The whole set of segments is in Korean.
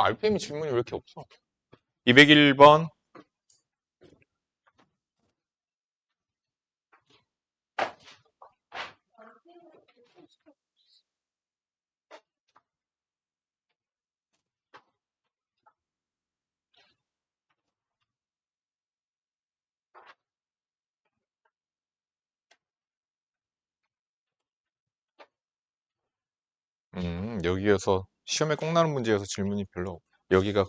RPM 질문이 왜 이렇게 없어? 201번. 여기에서 시험에 꼭 나오는 문제여서 질문이 별로 없. 여기가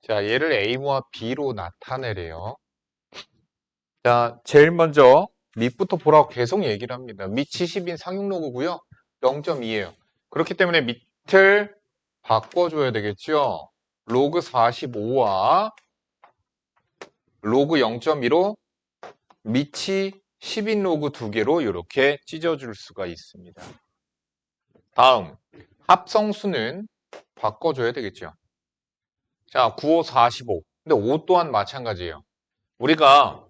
자, 얘를 A와 B로 나타내래요. 자, 제일 먼저 밑부터 보라고 계속 얘기를 합니다. 밑 70인 상륙로그고요. 0.2예요. 그렇기 때문에 밑을 바꿔줘야 되겠죠. 로그 45와 로그 0.2로 밑이 10인 로그 두 개로 이렇게 찢어줄 수가 있습니다. 다음 합성수는 바꿔줘야 되겠죠. 자, 95, 45. 근데 5 또한 마찬가지예요. 우리가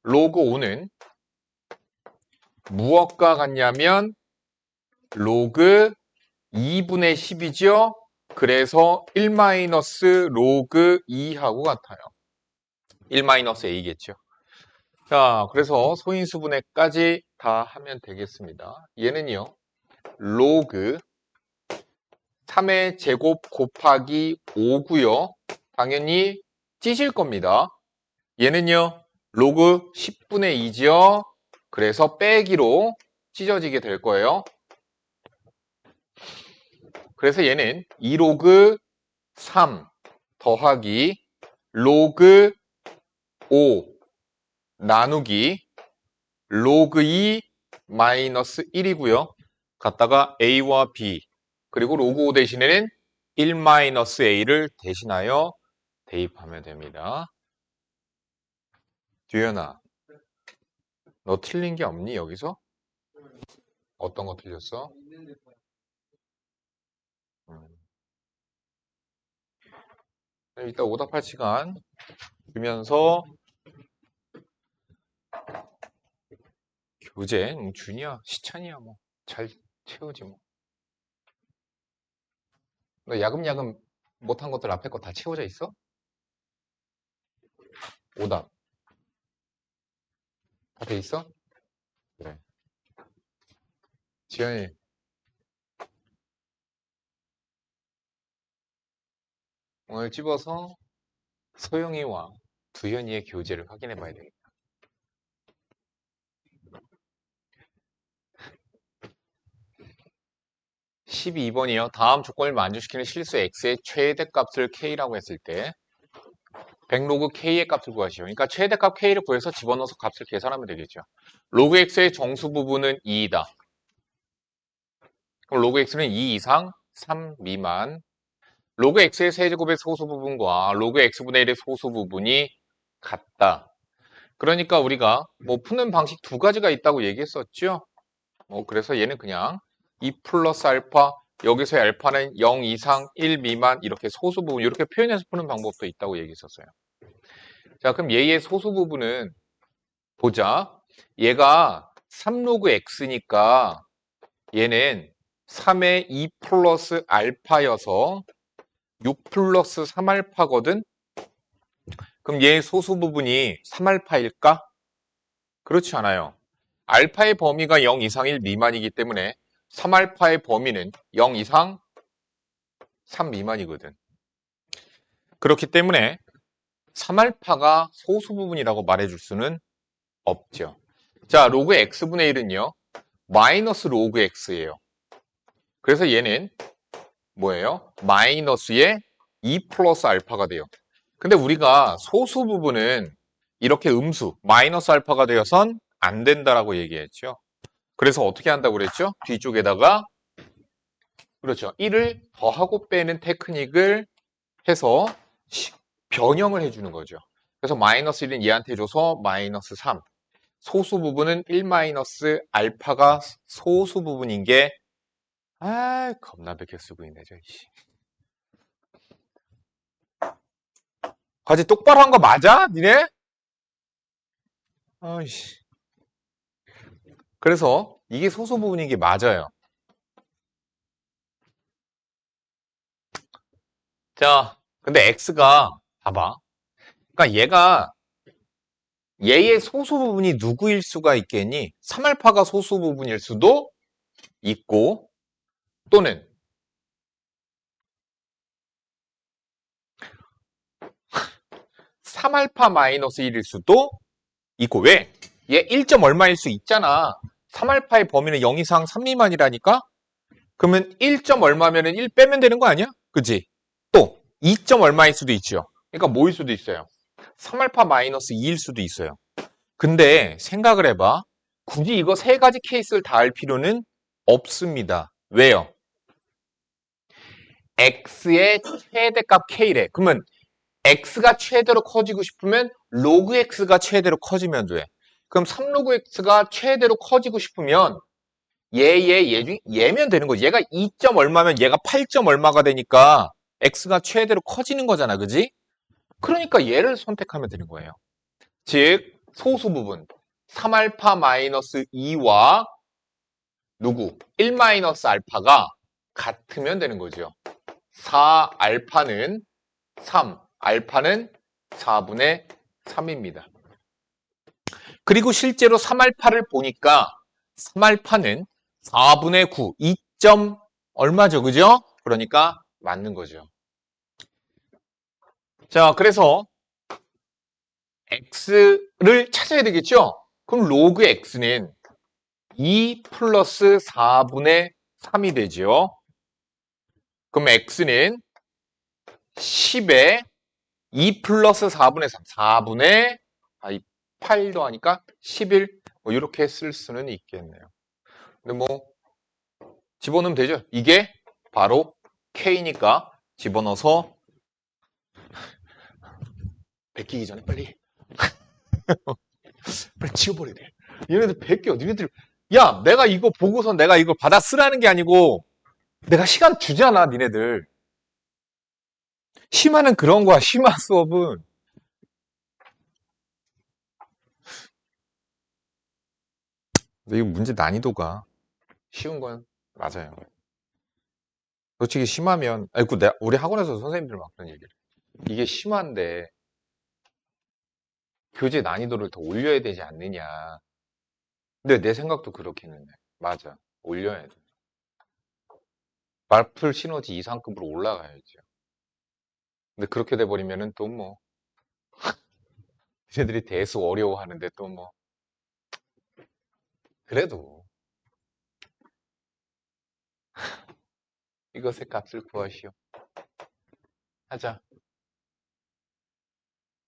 로그 5는 무엇과 같냐면 로그 2분의 10이죠. 그래서 1 로그 2하고 같아요. 1-a겠죠. 자, 그래서 소인수분해까지 다 하면 되겠습니다. 얘는요. 로그 3의 제곱 곱하기 5고요. 당연히 찢을 겁니다. 얘는요. 로그 10분의 2죠. 그래서 빼기로 찢어지게 될 거예요. 그래서 얘는 2로그 3 더하기 로그 5 나누기 로그 2 마이너스 1이고요. 갖다가 a와 b 그리고 로그 5 대신에는 1 마이너스 a를 대신하여 대입하면 됩니다. 듀연아, 너 틀린 게 없니 여기서? 어떤 거 틀렸어? 이따 오답할 시간 주면서 교재 준이야 시찬이야 뭐 잘 채우지 뭐. 너 야금야금 못한 것들 앞에 거 다 채워져 있어? 오답 다 돼 있어? 그래. 지현이 오늘 집어서 소영이와 두현이의 교재를 확인해 봐야 되겠다. 12번이요. 다음 조건을 만족시키는 실수 x의 최대값을 k라고 했을 때 100로그 k의 값을 구하시오. 그러니까 최대값 k를 구해서 집어넣어서 값을 계산하면 되겠죠. 로그 x의 정수 부분은 2이다. 그럼 로그 x는 2 이상 3 미만. 로그 x의 세제곱의 소수 부분과 로그 x분의 1의 소수 부분이 같다. 그러니까 우리가 뭐 푸는 방식 두 가지가 있다고 얘기했었죠. 그래서 얘는 그냥 2 플러스 알파, 여기서의 알파는 0 이상 1 미만 이렇게 소수 부분 이렇게 표현해서 푸는 방법도 있다고 얘기했었어요. 자, 그럼 얘의 소수 부분은 보자. 얘가 3로그 x니까 얘는 3의 2 플러스 알파여서 6 플러스 3알파거든. 그럼 얘의 소수 부분이 3알파일까? 그렇지 않아요. 알파의 범위가 0 이상 1 미만이기 때문에 3알파의 범위는 0 이상 3 미만이거든. 그렇기 때문에 3알파가 소수 부분이라고 말해줄 수는 없죠. 자, 로그 x분의 1은요. 마이너스 로그 x예요. 그래서 얘는 뭐예요? 마이너스의 2 플러스 알파가 돼요. 근데 우리가 소수 부분은 이렇게 음수, 마이너스 알파가 되어선 안 된다라고 얘기했죠. 그래서 어떻게 한다고 그랬죠? 뒤쪽에다가 그렇죠. 1을 더하고 빼는 테크닉을 해서 변형을 해주는 거죠. 그래서 마이너스 1은 얘한테 줘서 마이너스 3. 소수 부분은 1 마이너스 알파가 소수 부분인 게 겁나 베껴 쓰고 있네, 저. 과제 똑바로 한 거 맞아? 니네? 아이씨. 그래서 이게 소수 부분인 게 맞아요. 자, 근데 x가 봐봐. 그러니까 얘의 소수 부분이 누구일 수가 있겠니? 3알파가 소수 부분일 수도 있고 또는 3알파 마이너스 1일 수도 있고 왜? 얘 1점 얼마일 수 있잖아. 3알파의 범위는 0 이상 3 미만이라니까? 그러면 1점 얼마면은 1 빼면 되는 거 아니야? 그치? 또 2점 얼마일 수도 있죠. 그러니까 뭐일 수도 있어요. 3알파 마이너스 2일 수도 있어요. 근데 생각을 해봐. 굳이 이거 세 가지 케이스를 다 할 필요는 없습니다. 왜요? x의 최대값 k래. 그러면 x가 최대로 커지고 싶으면 로그 x가 최대로 커지면 돼. 그럼 3로그 x가 최대로 커지고 싶으면 얘면 되는 거지. 얘가 2점 얼마면 얘가 8점 얼마가 되니까 x가 최대로 커지는 거잖아. 그지? 그러니까 얘를 선택하면 되는 거예요. 즉 소수 부분 3알파 마이너스 2와 누구? 1 마이너스 알파가 같으면 되는 거죠. 4알파는 3, 알파는 4분의 3입니다. 그리고 실제로 3알파를 보니까 3알파는 4분의 9, 2점 얼마죠? 그죠? 그러니까 맞는 거죠. 자, 그래서 x를 찾아야 되겠죠? 그럼 로그 x는 2 플러스 4분의 3이 되죠. 그럼 x는 10에 2 플러스 4분의 3, 4분의 8 더하니까 11, 뭐 이렇게 쓸 수는 있겠네요. 근데 뭐 집어넣으면 되죠. 이게 바로 K니까 집어넣어서 베끼기 전에 빨리 지워버려야 돼. 얘네들 베껴. 니네들 야 내가 이거 보고서 내가 이걸 받아 쓰라는 게 아니고 내가 시간 주잖아 니네들. 심화는 그런 거야. 심화 수업은. 근데 이거 문제 난이도가 쉬운 건 맞아요. 솔직히 심하면 아니 그 우리 학원에서 선생님들 막 그런 얘기를 이게 심한데 교재 난이도를 더 올려야 되지 않느냐. 근데 내 생각도 그렇기는 해. 맞아. 올려야 돼. 말풀 시너지 이상급으로 올라가야죠. 근데 그렇게 돼버리면은 또 뭐, 쟤들이 대수 어려워하는데 또 뭐, 그래도 이것의 값을 구하시오. 하자.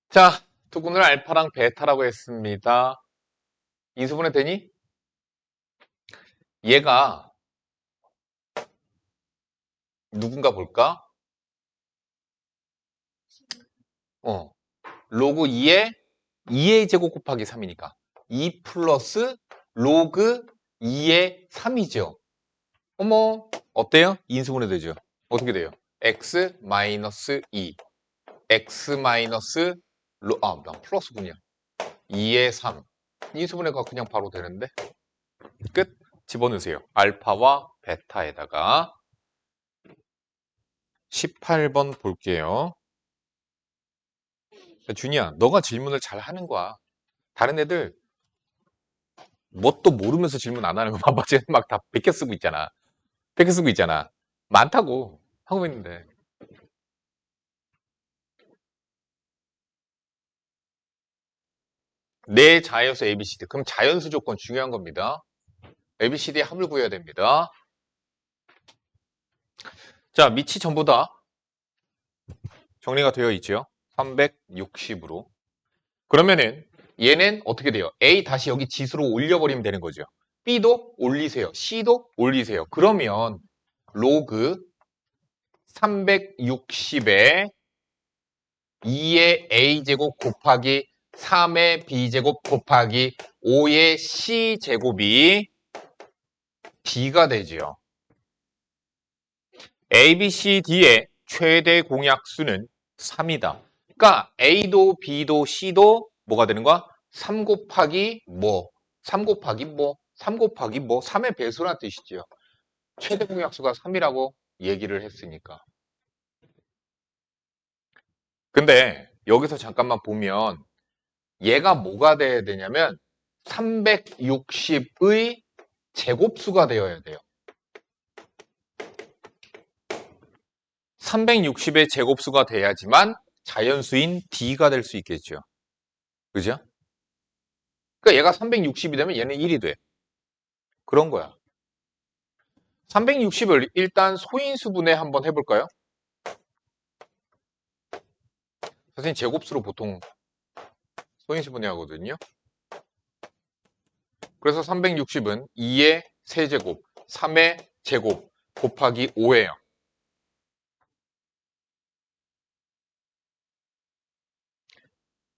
자, 두근을 알파랑 베타라고 했습니다. 인수분해 되니? 얘가 누군가 볼까? 로그 2의 제곱 곱하기 3이니까 2 플러스 로그 2의 3이죠. 어머, 어때요? 인수분해 되죠? 어떻게 돼요? x 마이너스 2, x 마이너스 플러스군요. 2의 3. 인수분해가 그냥 바로 되는데 끝. 집어넣으세요. 알파와 베타에다가 18번 볼게요. 준이야, 너가 질문을 잘 하는 거야. 다른 애들 뭣도 모르면서 질문 안 하는 거 봐봐. 쟤는 막 다 베껴 쓰고 있잖아. 베껴 쓰고 있잖아. 많다고 하고 있는데. 내 자연수 ABCD. 그럼 자연수 조건 중요한 겁니다. ABCD의 합을 구해야 됩니다. 자, 밑이 전부 다 정리가 되어 있죠. 360으로. 그러면은 얘는 어떻게 돼요? A 다시 여기 지수로 올려버리면 되는 거죠. B도 올리세요. C도 올리세요. 그러면 로그 360에 2의 A제곱 곱하기 3의 B제곱 곱하기 5의 C제곱이 D가 되죠. A, B, C, D의 최대 공약수는 3이다. 그러니까 A도 B도 C도 뭐가 되는 거야? 3 곱하기 뭐? 3 곱하기 뭐? 3 곱하기 뭐 3의 배수란 뜻이지요. 최대 공약수가 3이라고 얘기를 했으니까. 근데 여기서 잠깐만 보면 얘가 뭐가 돼야 되냐면 360의 제곱수가 되어야 돼요. 360의 제곱수가 돼야지만 자연수인 D가 될 수 있겠죠. 그죠? 그러니까 얘가 360이 되면 얘는 1이 돼. 그런 거야. 360을 일단 소인수분해 한번 해볼까요? 선생님 제곱수로 보통 소인수분해 하거든요. 그래서 360은 2의 세제곱, 3의 제곱 곱하기 5예요.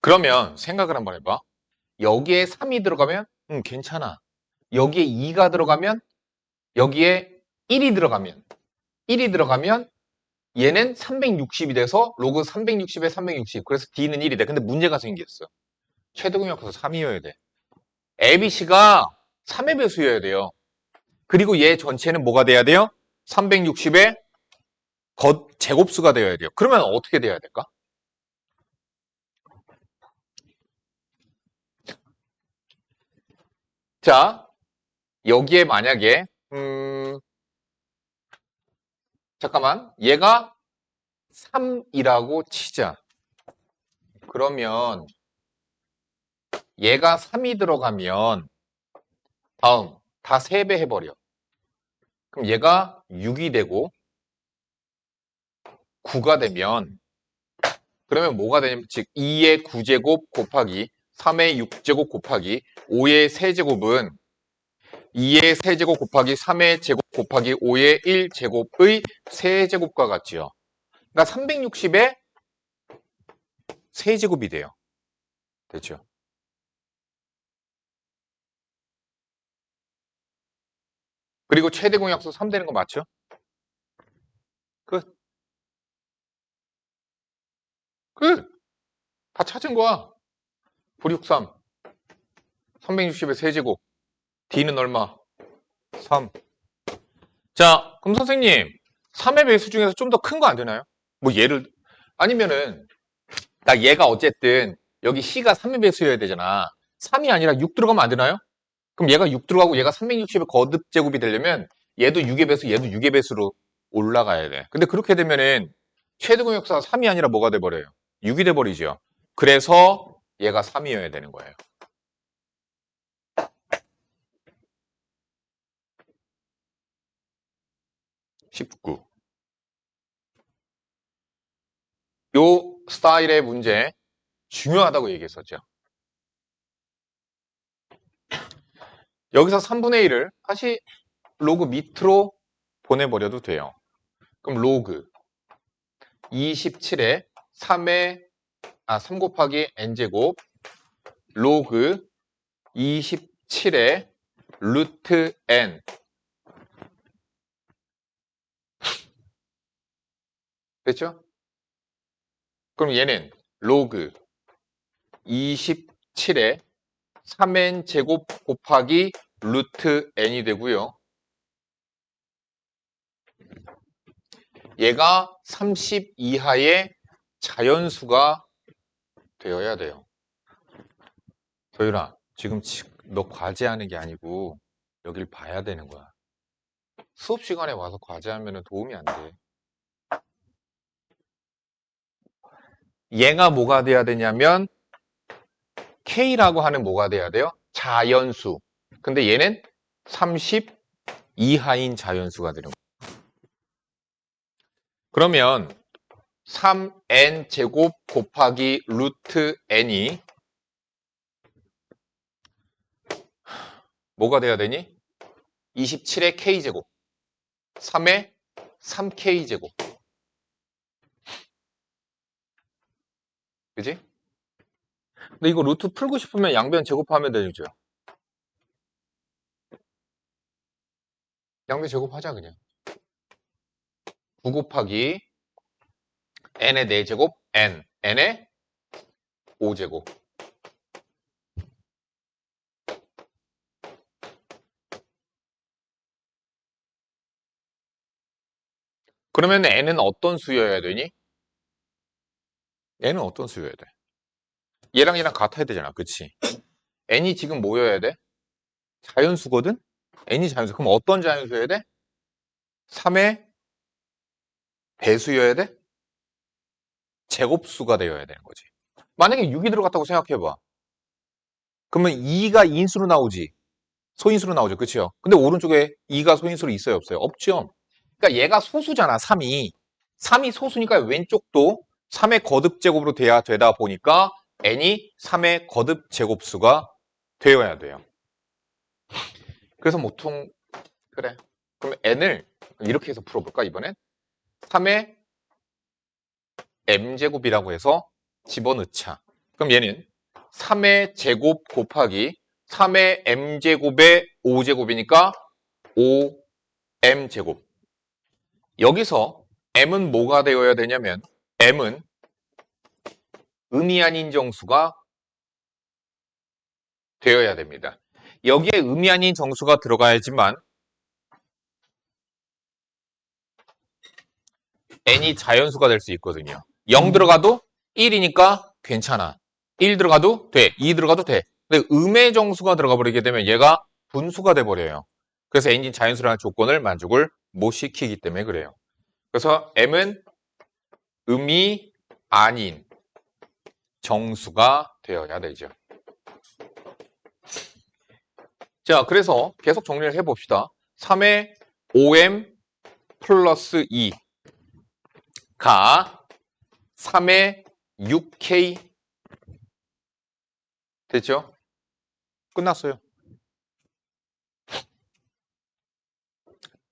그러면 생각을 한번 해봐. 여기에 3이 들어가면 괜찮아. 여기에 2가 들어가면 여기에 1이 들어가면 얘는 360이 돼서 로그 360에 360. 그래서 D는 1이 돼. 근데 문제가 생겼어. 최대 공약수가 3이어야 돼. ABC가 3의 배수여야 돼요. 그리고 얘 전체는 뭐가 돼야 돼요? 360의 제곱수가 되어야 돼요. 그러면 어떻게 돼야 될까? 자, 여기에 만약에 잠깐만 얘가 3이라고 치자. 그러면 얘가 3이 들어가면 다음 다 3배 해버려. 그럼 얘가 6이 되고 9가 되면 그러면 뭐가 되냐면 즉 2의 9제곱 곱하기 3의 6제곱 곱하기 5의 세제곱은 2의 세제곱 곱하기 3의 제곱 곱하기 5의 1제곱의 세제곱과 같지요. 그러니까 360의 세제곱이 돼요. 됐죠? 그리고 최대 공약수 3 되는 거 맞죠? 끝. 끝. 다 찾은 거야. 963. 360의 세제곱. D는 얼마? 3. 자, 그럼 선생님, 3의 배수 중에서 좀 더 큰 거 안 되나요? 뭐 아니면은, 나 얘가 어쨌든, 여기 C가 3의 배수여야 되잖아. 3이 아니라 6 들어가면 안 되나요? 그럼 얘가 6 들어가고 얘가 360의 거듭 제곱이 되려면 얘도 6의 배수, 얘도 6의 배수로 올라가야 돼. 근데 그렇게 되면은 최대 공역수가 3이 아니라 뭐가 돼버려요? 6이 돼버리죠. 그래서 얘가 3이어야 되는 거예요. 19. 요 스타일의 문제 중요하다고 얘기했었죠. 여기서 3분의 1을 다시 로그 밑으로 보내버려도 돼요. 그럼 로그 27에 3 곱하기 n제곱 로그 27에 루트 n 됐죠? 그럼 얘는 로그 27에 3n 제곱 곱하기 루트 n이 되고요. 얘가 30 이하의 자연수가 되어야 돼요. 도윤아, 지금 너 과제하는 게 아니고 여길 봐야 되는 거야. 수업 시간에 와서 과제하면 도움이 안 돼. 얘가 뭐가 돼야 되냐면 K라고 하는 뭐가 돼야 돼요? 자연수. 근데 얘는 30 이하인 자연수가 되는 거예요. 그러면 3n 제곱 곱하기 루트 n이 뭐가 돼야 되니? 27의 k제곱 3의 3k제곱 그지? 근데 이거 루트 풀고 싶으면 양변 제곱하면 되죠. 양변 제곱하자 그냥 9 곱하기 n의 4제곱 n의 5제곱 그러면 n은 어떤 수여야 되니? n은 어떤 수여야 돼? 얘랑 같아야 되잖아. 그치? n이 지금 뭐여야 돼? 자연수거든? n이 자연수. 그럼 어떤 자연수여야 돼? 3의 배수여야 돼? 제곱수가 되어야 되는 거지. 만약에 6이 들어갔다고 생각해봐. 그러면 2가 인수로 나오지. 소인수로 나오죠. 그치요? 근데 오른쪽에 2가 소인수로 있어요? 없어요? 없죠. 그러니까 얘가 소수잖아. 3이. 3이 소수니까 왼쪽도 3의 거듭제곱으로 돼야 되다 보니까 n이 3의 거듭제곱수가 되어야 돼요. 그래서 보통 그래. 그럼 n을 이렇게 해서 풀어볼까 이번엔? 3의 m제곱이라고 해서 집어넣자. 그럼 얘는 3의 제곱 곱하기 3의 m제곱의 5제곱이니까 5m제곱. 여기서 m은 뭐가 되어야 되냐면 m은 의미 아닌 정수가 되어야 됩니다. 여기에 의미 아닌 정수가 들어가야지만 n이 자연수가 될 수 있거든요. 0 들어가도 1이니까 괜찮아. 1 들어가도 돼. 2 들어가도 돼. 근데 음의 정수가 들어가 버리게 되면 얘가 분수가 돼 버려요. 그래서 n이 자연수라는 조건을 만족을 못 시키기 때문에 그래요. 그래서 m은 음이 아닌 정수가 되어야 되죠. 자, 그래서 계속 정리를 해봅시다. 3의 5m 플러스 2가 3의 6k 됐죠? 끝났어요.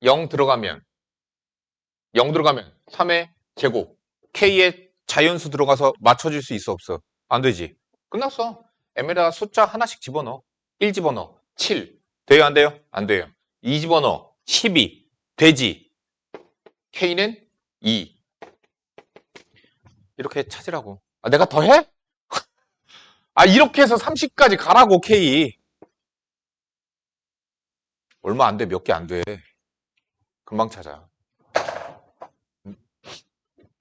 0 들어가면 3의 제곱 k의 자연수 들어가서 맞춰줄 수 있어 없어? 안 되지. 끝났어. m에다가 숫자 하나씩 집어넣어. 1 집어넣어. 7 돼요 안 돼요? 안 돼요. 2 집어넣어. 12 되지. k는 2 이렇게 찾으라고. 아, 내가 더 해? 아, 이렇게 해서 30까지 가라고 k. 얼마 안 돼. 몇 개 안 돼. 금방 찾아.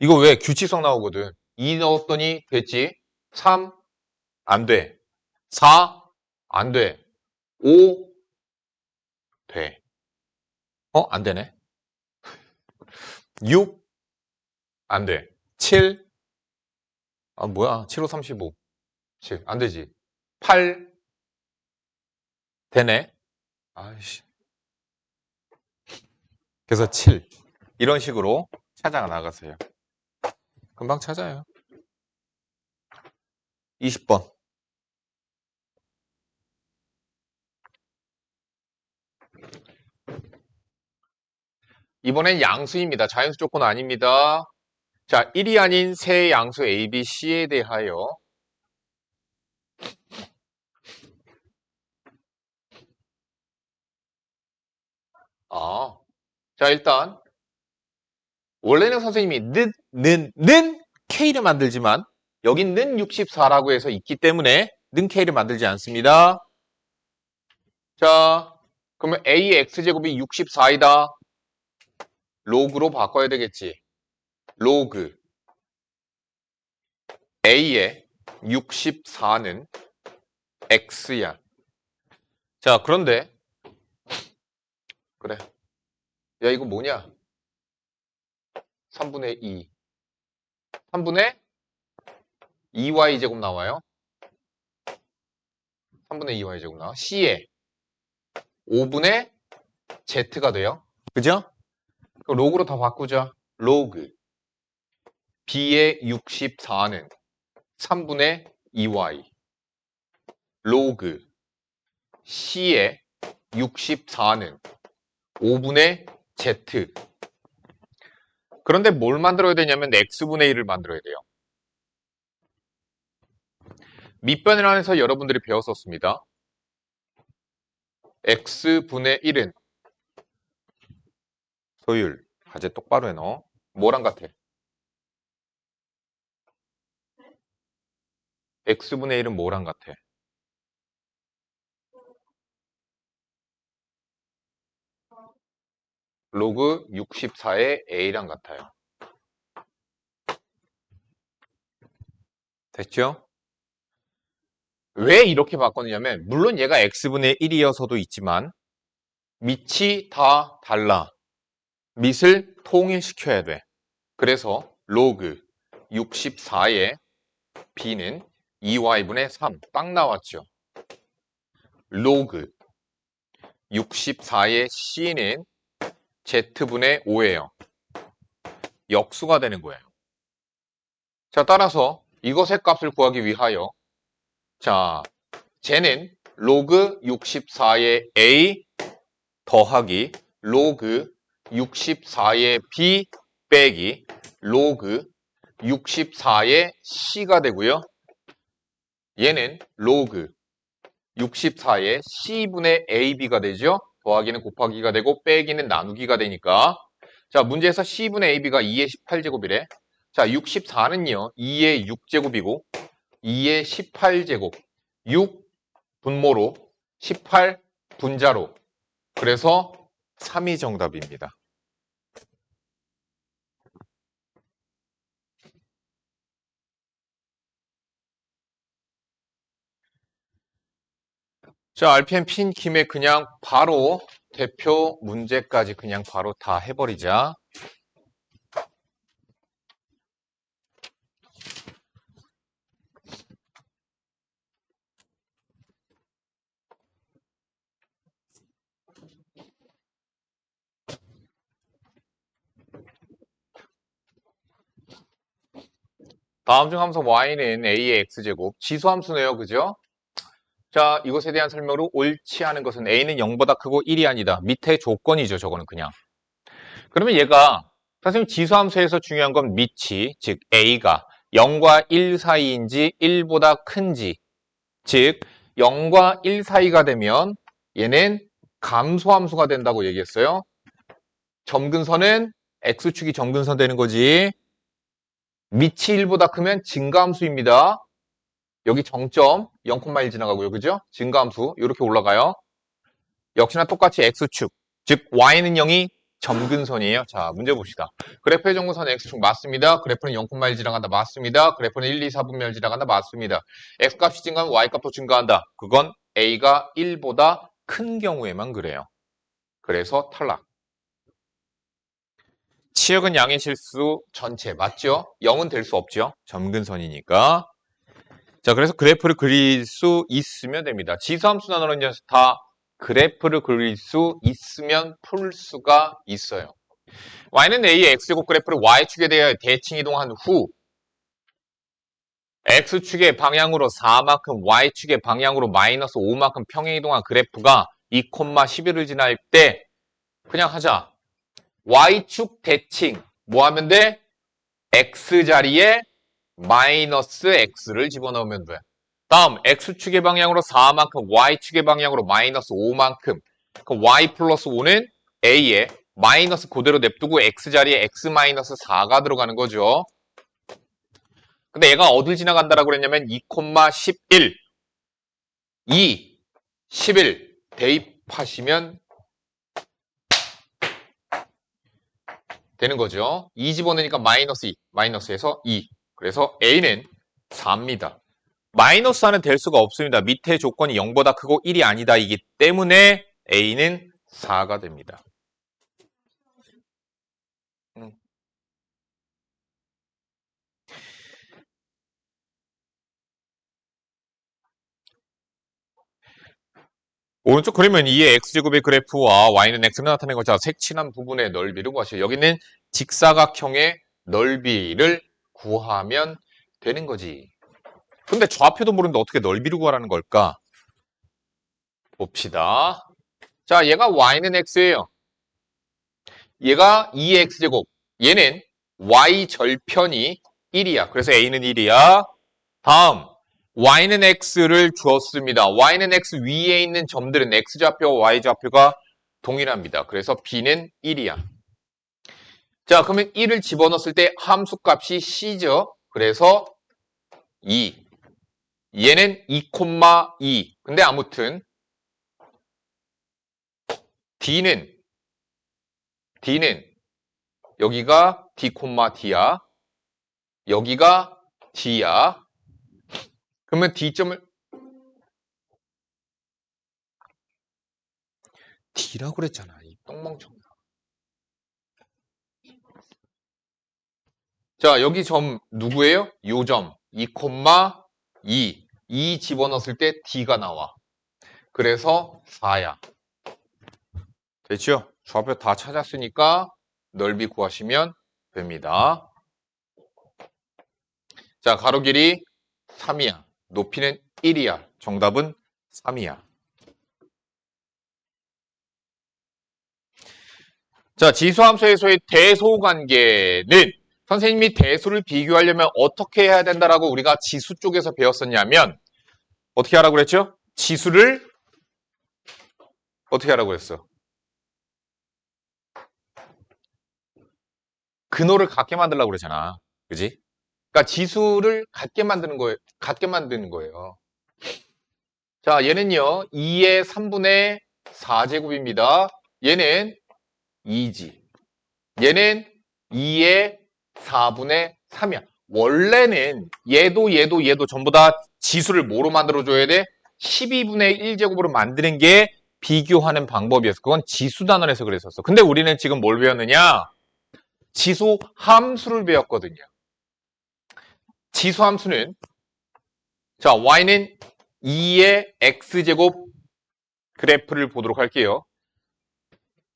이거 왜 규칙성 나오거든. 2 넣었더니 됐지. 3 안 돼. 4 안 돼. 5 돼. 안 되네. 6 안 돼. 7 뭐야. 7, 5, 35. 7 안 되지. 8 되네. 아이씨. 그래서 7 이런 식으로 찾아 나가세요. 금방 찾아요. 20번. 이번엔 양수입니다. 자연수 조건 아닙니다. 자, 1이 아닌 세 양수 A, B, C에 대하여 자, 일단 원래는 선생님이 는 K를 만들지만 여긴 는 64라고 해서 있기 때문에 는 K를 만들지 않습니다. 자, 그러면 A의 X제곱이 64이다. 로그로 바꿔야 되겠지. 로그 A의 64는 X야. 자, 그런데 그래. 야, 이거 뭐냐? 3분의 2. 3분의 2y제곱 나와요. 3분의 2y제곱 나와. C에 5분의 Z가 돼요. 그죠? 그럼 로그로 다 바꾸자. 로그 B의 64는 3분의 2y. 로그 C의 64는 5분의 Z. 그런데 뭘 만들어야 되냐면 X분의 1을 만들어야 돼요. 밑변을 안에서 여러분들이 배웠었습니다. X분의 1은 소율, 과제 똑바로 해넣어. 뭐랑 같아? X분의 1은 뭐랑 같아? 로그 64의 a랑 같아요. 됐죠? 왜 이렇게 바꿨느냐면 물론 얘가 x분의 1이어서도 있지만 밑이 다 달라. 밑을 통일시켜야 돼. 그래서 로그 64의 b는 2y분의 3 딱 나왔죠. 로그 64의 c는 z분의 5예요. 역수가 되는 거예요. 자, 따라서 이것의 값을 구하기 위하여 자, 쟤는 로그 64의 a 더하기 로그 64의 b 빼기 로그 64의 c가 되고요. 얘는 로그 64의 c분의 ab가 되죠. 더하기는 곱하기가 되고 빼기는 나누기가 되니까 자, 문제에서 c분의 ab가 2의 18제곱이래. 자, 64는요. 2의 6제곱이고 2의 18제곱 6 분모로 18 분자로 그래서 3이 정답입니다. 자, RPM 핀 김에 그냥 바로 대표 문제까지 그냥 바로 다 해버리자. 다음 중 함수 y는 a의 x제곱 지수함수네요. 그죠? 자, 이것에 대한 설명으로 옳지 않은 것은 a는 0보다 크고 1이 아니다. 밑에 조건이죠. 저거는 그냥. 그러면 얘가 선생님 지수함수에서 중요한 건 밑이 즉 a가 0과 1 사이인지 1보다 큰지 즉 0과 1 사이가 되면 얘는 감소함수가 된다고 얘기했어요. 점근선은 x축이 점근선 되는 거지. 밑이 1보다 크면 증가함수입니다. 여기 정점 0,1 지나가고요. 그죠? 증가함수 이렇게 올라가요. 역시나 똑같이 x축 즉 y는 0이 점근선이에요. 자, 문제 봅시다. 그래프의 점근선 x축 맞습니다. 그래프는 0,1 지나간다. 맞습니다. 그래프는 1, 2, 4분면 지나간다. 맞습니다. x값이 증가하면 y값도 증가한다. 그건 a가 1보다 큰 경우에만 그래요. 그래서 탈락. 치역은 양의 실수 전체 맞죠? 0은 될 수 없죠. 점근선이니까. 자, 그래서 그래프를 그릴 수 있으면 됩니다. 지수함수 나누는 녀석 다 그래프를 그릴 수 있으면 풀 수가 있어요. y는 a의 x제곱 그래프를 y축에 대하여 대칭 이동한 후 x축의 방향으로 4만큼 y축의 방향으로 마이너스 5만큼 평행 이동한 그래프가 2,11을 지날 때 그냥 하자. y축 대칭 뭐 하면 돼? x자리에 마이너스 x를 집어넣으면 돼. 다음 x축의 방향으로 4만큼 y축의 방향으로 마이너스 5만큼 그럼 y 플러스 5는 a에 마이너스 그대로 냅두고 x자리에 x 마이너스 4가 들어가는 거죠. 근데 얘가 어딜 지나간다라고 그랬냐면 2,11 2 11 대입하시면 되는 거죠. 2 집어넣으니까 마이너스 2 마이너스에서 2 그래서 a는 4입니다. 마이너스 4는 될 수가 없습니다. 밑에 조건이 0보다 크고 1이 아니다 이기 때문에 a는 4가 됩니다. 오른쪽 그리면 2의 x제곱의 그래프와 y는 x를 나타낸 거죠. 색칠한 부분의 넓이를 구하시오. 여기는 직사각형의 넓이를 구하면 되는 거지. 근데 좌표도 모르는데 어떻게 넓이를 구하라는 걸까? 봅시다. 자, 얘가 y는 x예요. 얘가 2의 x제곱. 얘는 y 절편이 1이야. 그래서 a는 1이야. 다음 y는 x를 주었습니다. y는 x 위에 있는 점들은 x좌표와 y좌표가 동일합니다. 그래서 b는 1이야. 자, 그러면 1을 집어넣었을 때 함수값이 c죠. 그래서 2. 얘는 2,2. 근데 아무튼 d는 D는 여기가 D, D야. 여기가 D야. 그러면 D점을 D라고 그랬잖아. 이 똥멍청아. 자, 여기 점 누구예요? 요 점 2, 2. 2 집어넣었을 때 D가 나와. 그래서 4야. 됐죠? 좌표 다 찾았으니까 넓이 구하시면 됩니다. 자, 가로 길이 3이야. 높이는 1이야. 정답은 3이야. 자, 지수함수에서의 대소관계는 선생님이 대소를 비교하려면 어떻게 해야 된다라고 우리가 지수 쪽에서 배웠었냐면 어떻게 하라고 그랬죠? 지수를 어떻게 하라고 그랬어? 근호를 같게 만들려고 그러잖아. 그지? 그러니까 지수를 같게 만드는 거예요. 자, 얘는요. 2의 3분의 4제곱입니다. 얘는 2지. 얘는 2의 4분의 3이야. 원래는 얘도 전부 다 지수를 뭐로 만들어줘야 돼? 12분의 1제곱으로 만드는 게 비교하는 방법이었어. 그건 지수 단원에서 그랬었어. 근데 우리는 지금 뭘 배웠느냐? 지수 함수를 배웠거든요. 지수 함수는 자 y는 2의 x제곱 그래프를 보도록 할게요.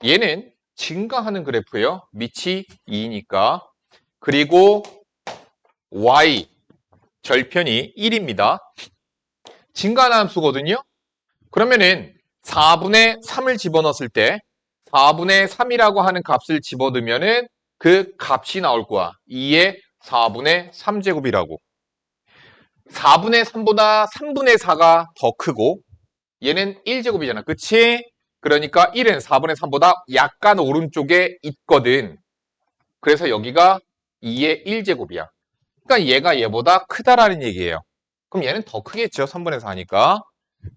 얘는 증가하는 그래프예요. 밑이 2니까. 그리고 y 절편이 1입니다. 증가하는 함수거든요. 그러면은 4분의 3을 집어넣었을 때 4분의 3이라고 하는 값을 집어넣으면은 그 값이 나올 거야. 2의 4분의 3제곱이라고. 4분의 3보다 3분의 4가 더 크고 얘는 1제곱이잖아. 그치? 그러니까 1은 4분의 3보다 약간 오른쪽에 있거든. 그래서 여기가 2의 1제곱이야. 그러니까 얘가 얘보다 크다라는 얘기예요. 그럼 얘는 더 크겠죠. 3분의 4니까.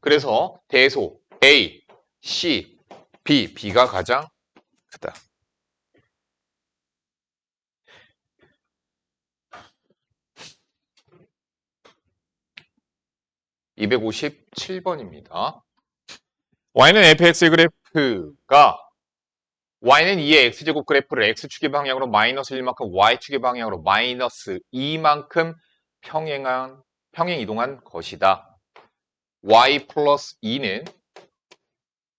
그래서 대소 A, C, B, B가 가장 크다. (257번입니다) y는 fx의 그래프가 y는 2의 x제곱 그래프를 x축의 방향으로 마이너스 1만큼 y축의 방향으로 마이너스 2만큼 평행 이동한 것이다. y 플러스 2는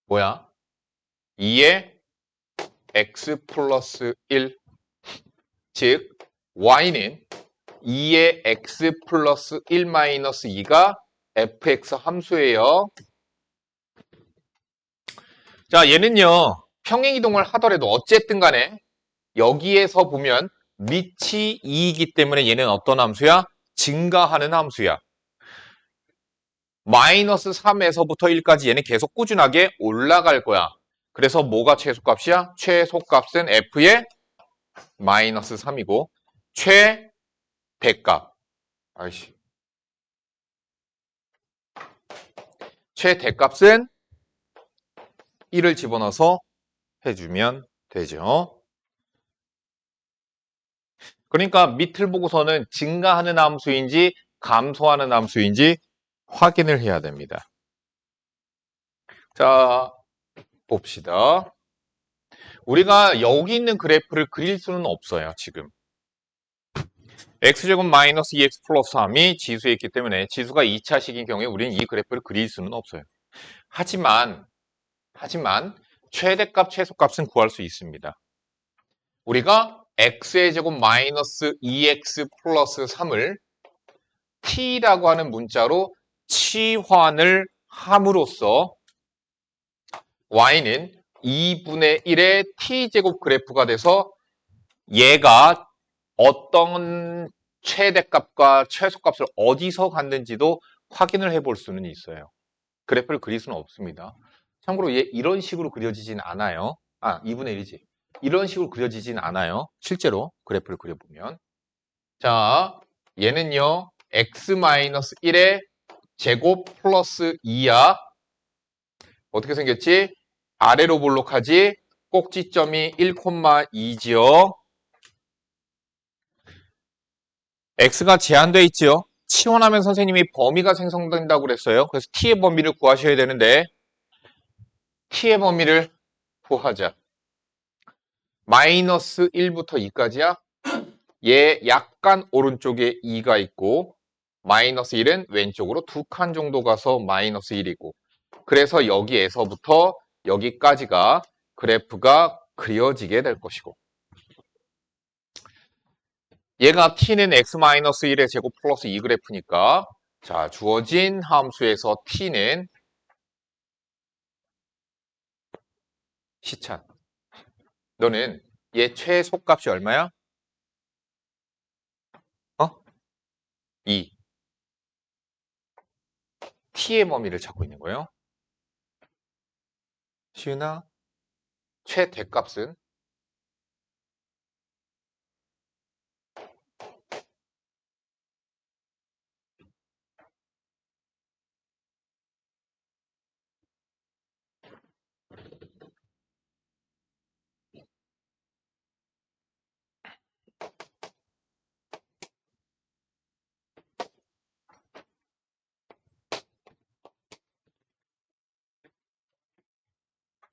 뭐야? 2의 x 플러스 1, 즉 y는 2의 x 플러스 1 마이너스 2가 fx 함수예요. 자, 얘는요. 평행이동을 하더라도 어쨌든 간에 여기에서 보면 밑이 2이기 때문에 얘는 어떤 함수야? 증가하는 함수야. 마이너스 3에서부터 1까지 얘는 계속 꾸준하게 올라갈 거야. 그래서 뭐가 최소값이야? 최소값은 f의 마이너스 3이고 최대값. 아이씨. 최대값은 1을 집어넣어서 해주면 되죠. 그러니까 밑을 보고서는 증가하는 함수인지 감소하는 함수인지 확인을 해야 됩니다. 자, 봅시다. 우리가 여기 있는 그래프를 그릴 수는 없어요, 지금. x제곱 마이너스 2x 플러스 3이 지수에 있기 때문에 지수가 2차식인 경우에 우리는 이 그래프를 그릴 수는 없어요. 하지만 최대값, 최소값은 구할 수 있습니다. 우리가 x의 제곱 마이너스 2x 플러스 3을 t라고 하는 문자로 치환을 함으로써 y는 2분의 1의 t제곱 그래프가 돼서 얘가 어떤 최대값과 최소값을 어디서 갖는지도 확인을 해볼 수는 있어요. 그래프를 그릴 수는 없습니다. 참고로 얘 이런 식으로 그려지진 않아요. 2분의 1이지. 이런 식으로 그려지진 않아요. 실제로 그래프를 그려보면. 자, 얘는요. x-1의 제곱 플러스 2야. 어떻게 생겼지? 아래로 볼록하지? 꼭지점이 1,2지요. x가 제한되어 있지요. 치환하면 선생님이 범위가 생성된다고 그랬어요. 그래서 t의 범위를 구하셔야 되는데 t의 범위를 구하자. 마이너스 1부터 2까지야. 얘 약간 오른쪽에 2가 있고 마이너스 1은 왼쪽으로 2칸 정도 가서 마이너스 1이고 그래서 여기에서부터 여기까지가 그래프가 그려지게 될 것이고 얘가 t는 x-1의 제곱 플러스 2 그래프니까 자 주어진 함수에서 t는 시찬 너는 얘 최소값이 얼마야? 2 t의 범위를 찾고 있는 거예요. 시은아 최대값은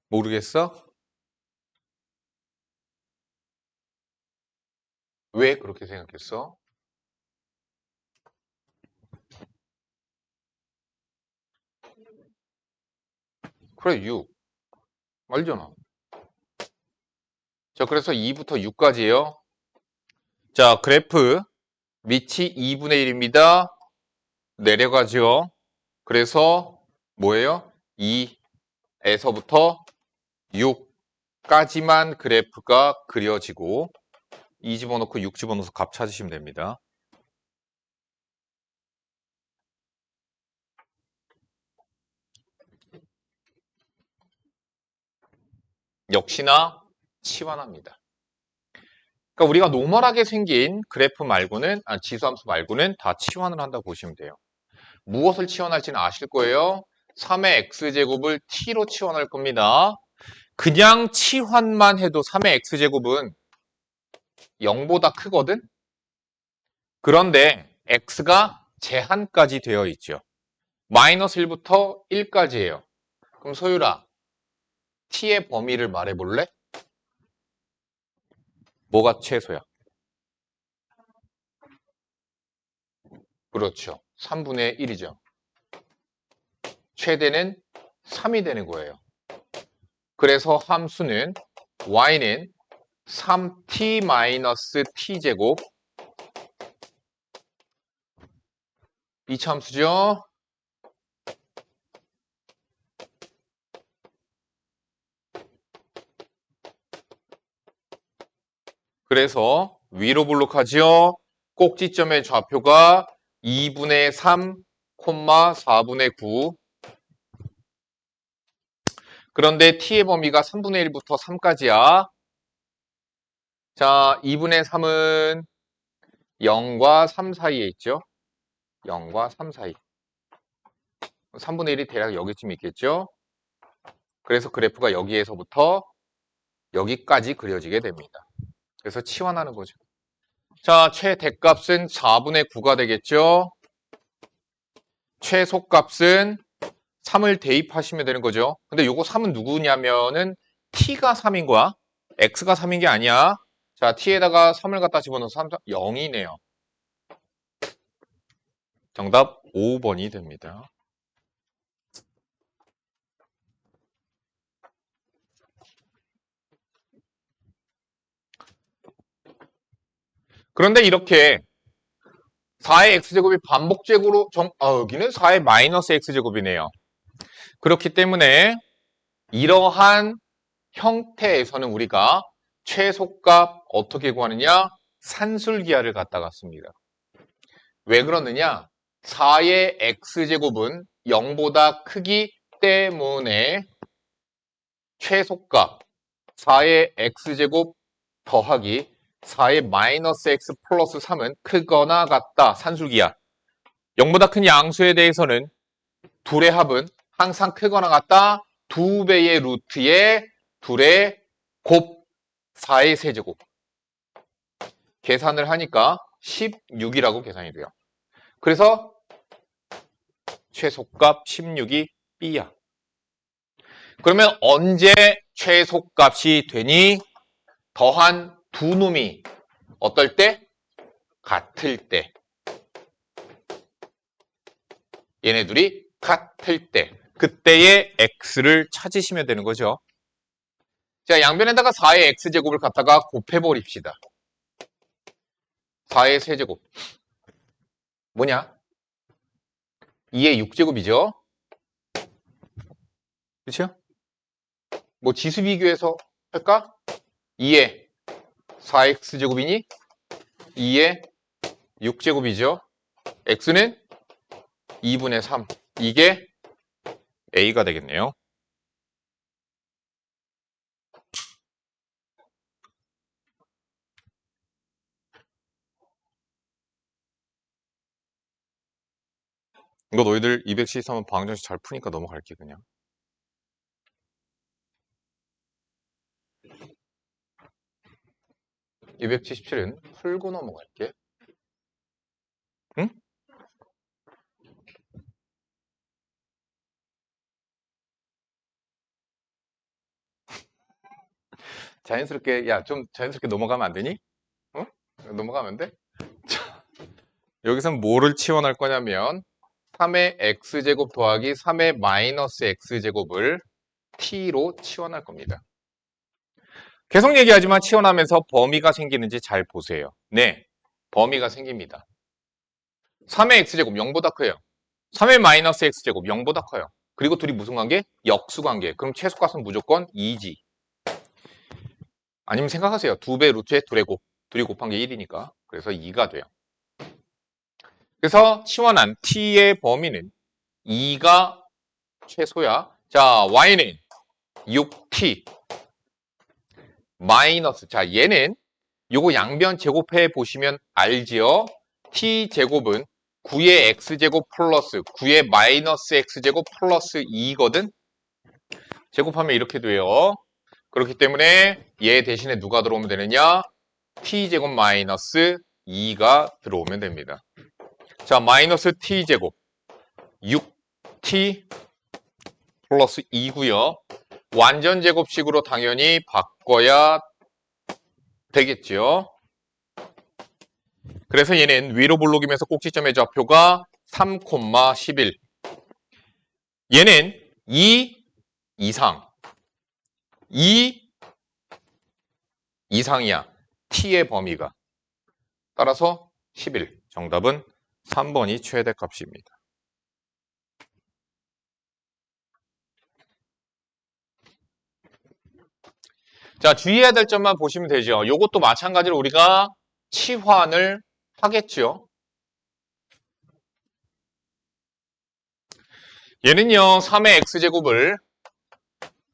모르겠어? 왜 그렇게 생각했어? 그래 6 알잖아. 자 그래서 2부터 6까지예요. 자 그래프 밑이 2분의 1입니다. 내려가죠. 그래서 뭐예요? 2에서부터 6까지만 그래프가 그려지고 2 집어넣고 6 집어넣어서 값 찾으시면 됩니다. 역시나 치환합니다. 그러니까 우리가 노멀하게 생긴 그래프 말고는 지수함수 말고는 다 치환을 한다고 보시면 돼요. 무엇을 치환할지는 아실 거예요. 3의 x제곱을 t로 치환할 겁니다. 그냥 치환만 해도 3의 x제곱은 0보다 크거든? 그런데 x가 제한까지 되어 있죠. 마이너스 1부터 1까지예요. 그럼 소율아, t의 범위를 말해볼래? 뭐가 최소야? 그렇죠. 3분의 1이죠. 최대는 3이 되는 거예요. 그래서 함수는 y는 3t-t제곱 이차함수죠. 그래서 위로 블록하죠. 꼭지점의 좌표가 2분의 3, 4분의 9 그런데 t의 범위가 3분의 1부터 3까지야. 자, 2분의 3은 0과 3 사이에 있죠. 0과 3 사이. 3분의 1이 대략 여기쯤 있겠죠. 그래서 그래프가 여기에서부터 여기까지 그려지게 됩니다. 그래서 치환하는 거죠. 자, 최대값은 4분의 9가 되겠죠. 최소값은 3을 대입하시면 되는 거죠. 근데 요거 3은 누구냐면은 t가 3인 거야. x가 3인 게 아니야. 자, t에다가 3을 갖다 집어넣어서 0이네요. 정답 5번이 됩니다. 그런데 이렇게 4의 x제곱이 반복적으로 여기는 4의 마이너스 x제곱이네요. 그렇기 때문에 이러한 형태에서는 우리가 최소값 어떻게 구하느냐? 산술기하를 갖다가 씁니다. 왜 그러느냐? 4의 x제곱은 0보다 크기 때문에 최소값 4의 x제곱 더하기 4의 마이너스 x 플러스 3은 크거나 같다. 산술기하. 0보다 큰 양수에 대해서는 둘의 합은 항상 크거나 같다. 2배의 루트에 둘의 곱 4의 세제곱. 계산을 하니까 16이라고 계산이 돼요. 그래서 최소값 16이 B야. 그러면 언제 최소값이 되니? 더한 두 놈이 어떨 때? 같을 때. 얘네들이 같을 때. 그때의 x를 찾으시면 되는 거죠. 자, 양변에다가 4의 x제곱을 갖다가 곱해버립시다. 4의 세제곱. 뭐냐? 2의 6제곱이죠. 그렇죠? 뭐 지수 비교해서 할까? 2의 4x제곱이니 2의 6제곱이죠. x는 2분의 3. 이게 a가 되겠네요. 이거 너희들 273은 방정식 잘 푸니까 넘어갈게 그냥. 277은 풀고 넘어갈게. 응? 자연스럽게, 야, 좀 자연스럽게 넘어가면 안 되니? 어? 넘어가면 안 돼? 자, 여기선 뭐를 치환할 거냐면 3의 x제곱 더하기 3의 마이너스 x제곱을 t로 치환할 겁니다. 계속 얘기하지만 치환하면서 범위가 생기는지 잘 보세요. 네, 범위가 생깁니다. 3의 x제곱 0보다 커요. 3의 마이너스 x제곱 0보다 커요. 그리고 둘이 무슨 관계? 역수관계. 그럼 최소값은 무조건 2지. 아니면 생각하세요. 2배 루트에 둘의 곱. 둘이 곱한 게 1이니까. 그래서 2가 돼요. 그래서 치환한 t의 범위는 2가 최소야. 자, y는 6t 마이너스. 자, 얘는 요거 양변 제곱해 보시면 알지요? t제곱은 9의 x제곱 플러스 9의 마이너스 x제곱 플러스 2거든? 제곱하면 이렇게 돼요. 그렇기 때문에 얘 대신에 누가 들어오면 되느냐? t제곱 마이너스 2가 들어오면 됩니다. 자, 마이너스 t제곱 6t 플러스 2고요. 완전 제곱식으로 당연히 바꿔야 되겠죠. 그래서 얘는 위로 볼록이면서 꼭지점의 좌표가 3,11. 얘는 2 이상. 2 이상이야. t의 범위가. 따라서 11. 정답은 3번이 최대값입니다. 자, 주의해야 될 점만 보시면 되죠. 이것도 마찬가지로 우리가 치환을 하겠죠. 얘는요, 3의 x제곱을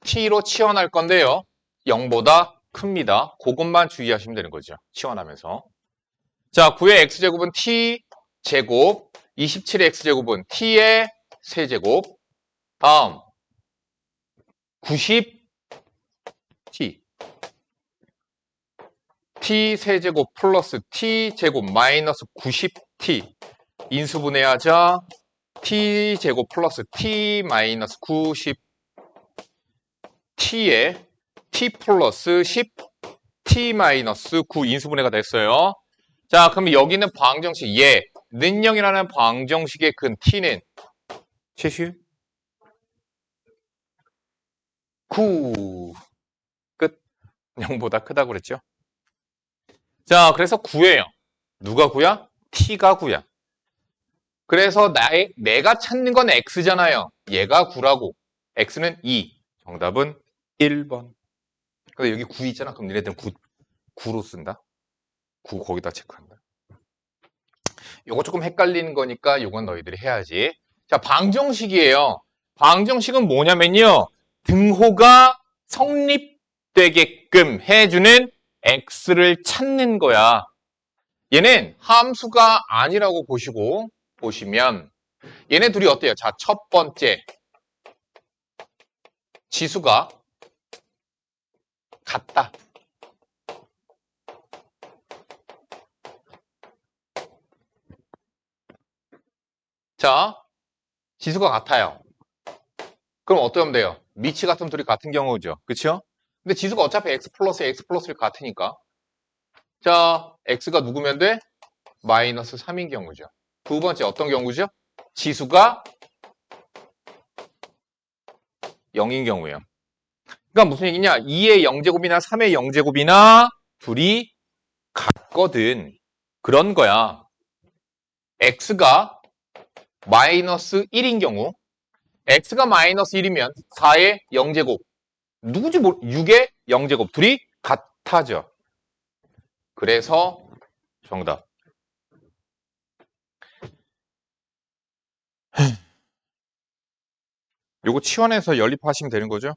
t로 치환할 건데요. 0보다 큽니다. 그것만 주의하시면 되는 거죠. 치환하면서. 자, 9의 x제곱은 t제곱, 27의 x제곱은 t의 세제곱, 다음 90t t 세제곱 플러스 t제곱 마이너스 90t 인수분해하자 t제곱 플러스 t 마이너스 90t에 t 플러스 10 t 마이너스 9 인수분해가 됐어요. 자, 그럼 여기는 방정식 얘는 0이라는 방정식의 근 t는 최슈 9 끝. 0보다 크다고 그랬죠. 자, 그래서 9예요. 누가 9야? t가 9야. 그래서 내가 찾는 건 x잖아요. 얘가 9라고. x는 2. 정답은 1번. 근데 여기 9 있잖아. 그럼 얘네들은 9로 쓴다. 9 거기다 체크한다. 요거 조금 헷갈리는 거니까 요건 너희들이 해야지. 자, 방정식이에요. 방정식은 뭐냐면요. 등호가 성립되게끔 해주는 x를 찾는 거야. 얘는 함수가 아니라고 보시면 얘네 둘이 어때요? 자, 첫 번째 지수가 같다. 자, 지수가 같아요. 그럼 어떻게 하면 돼요? 미치 같으면 둘이 같은 경우죠. 그쵸? 근데 지수가 어차피 x 플러스를 같으니까. 자, x가 누구면 돼? 마이너스 3인 경우죠. 두 번째 어떤 경우죠? 지수가 0인 경우예요. 그러니까 무슨 얘기냐? 2의 0제곱이나 3의 0제곱이나 둘이 같거든. 그런 거야. x가 마이너스 1인 경우, x가 마이너스 1이면 4의 0제곱, 누구지 6의 0제곱, 둘이 같아져. 그래서 정답. 요거 치환해서 연립하시면 되는 거죠?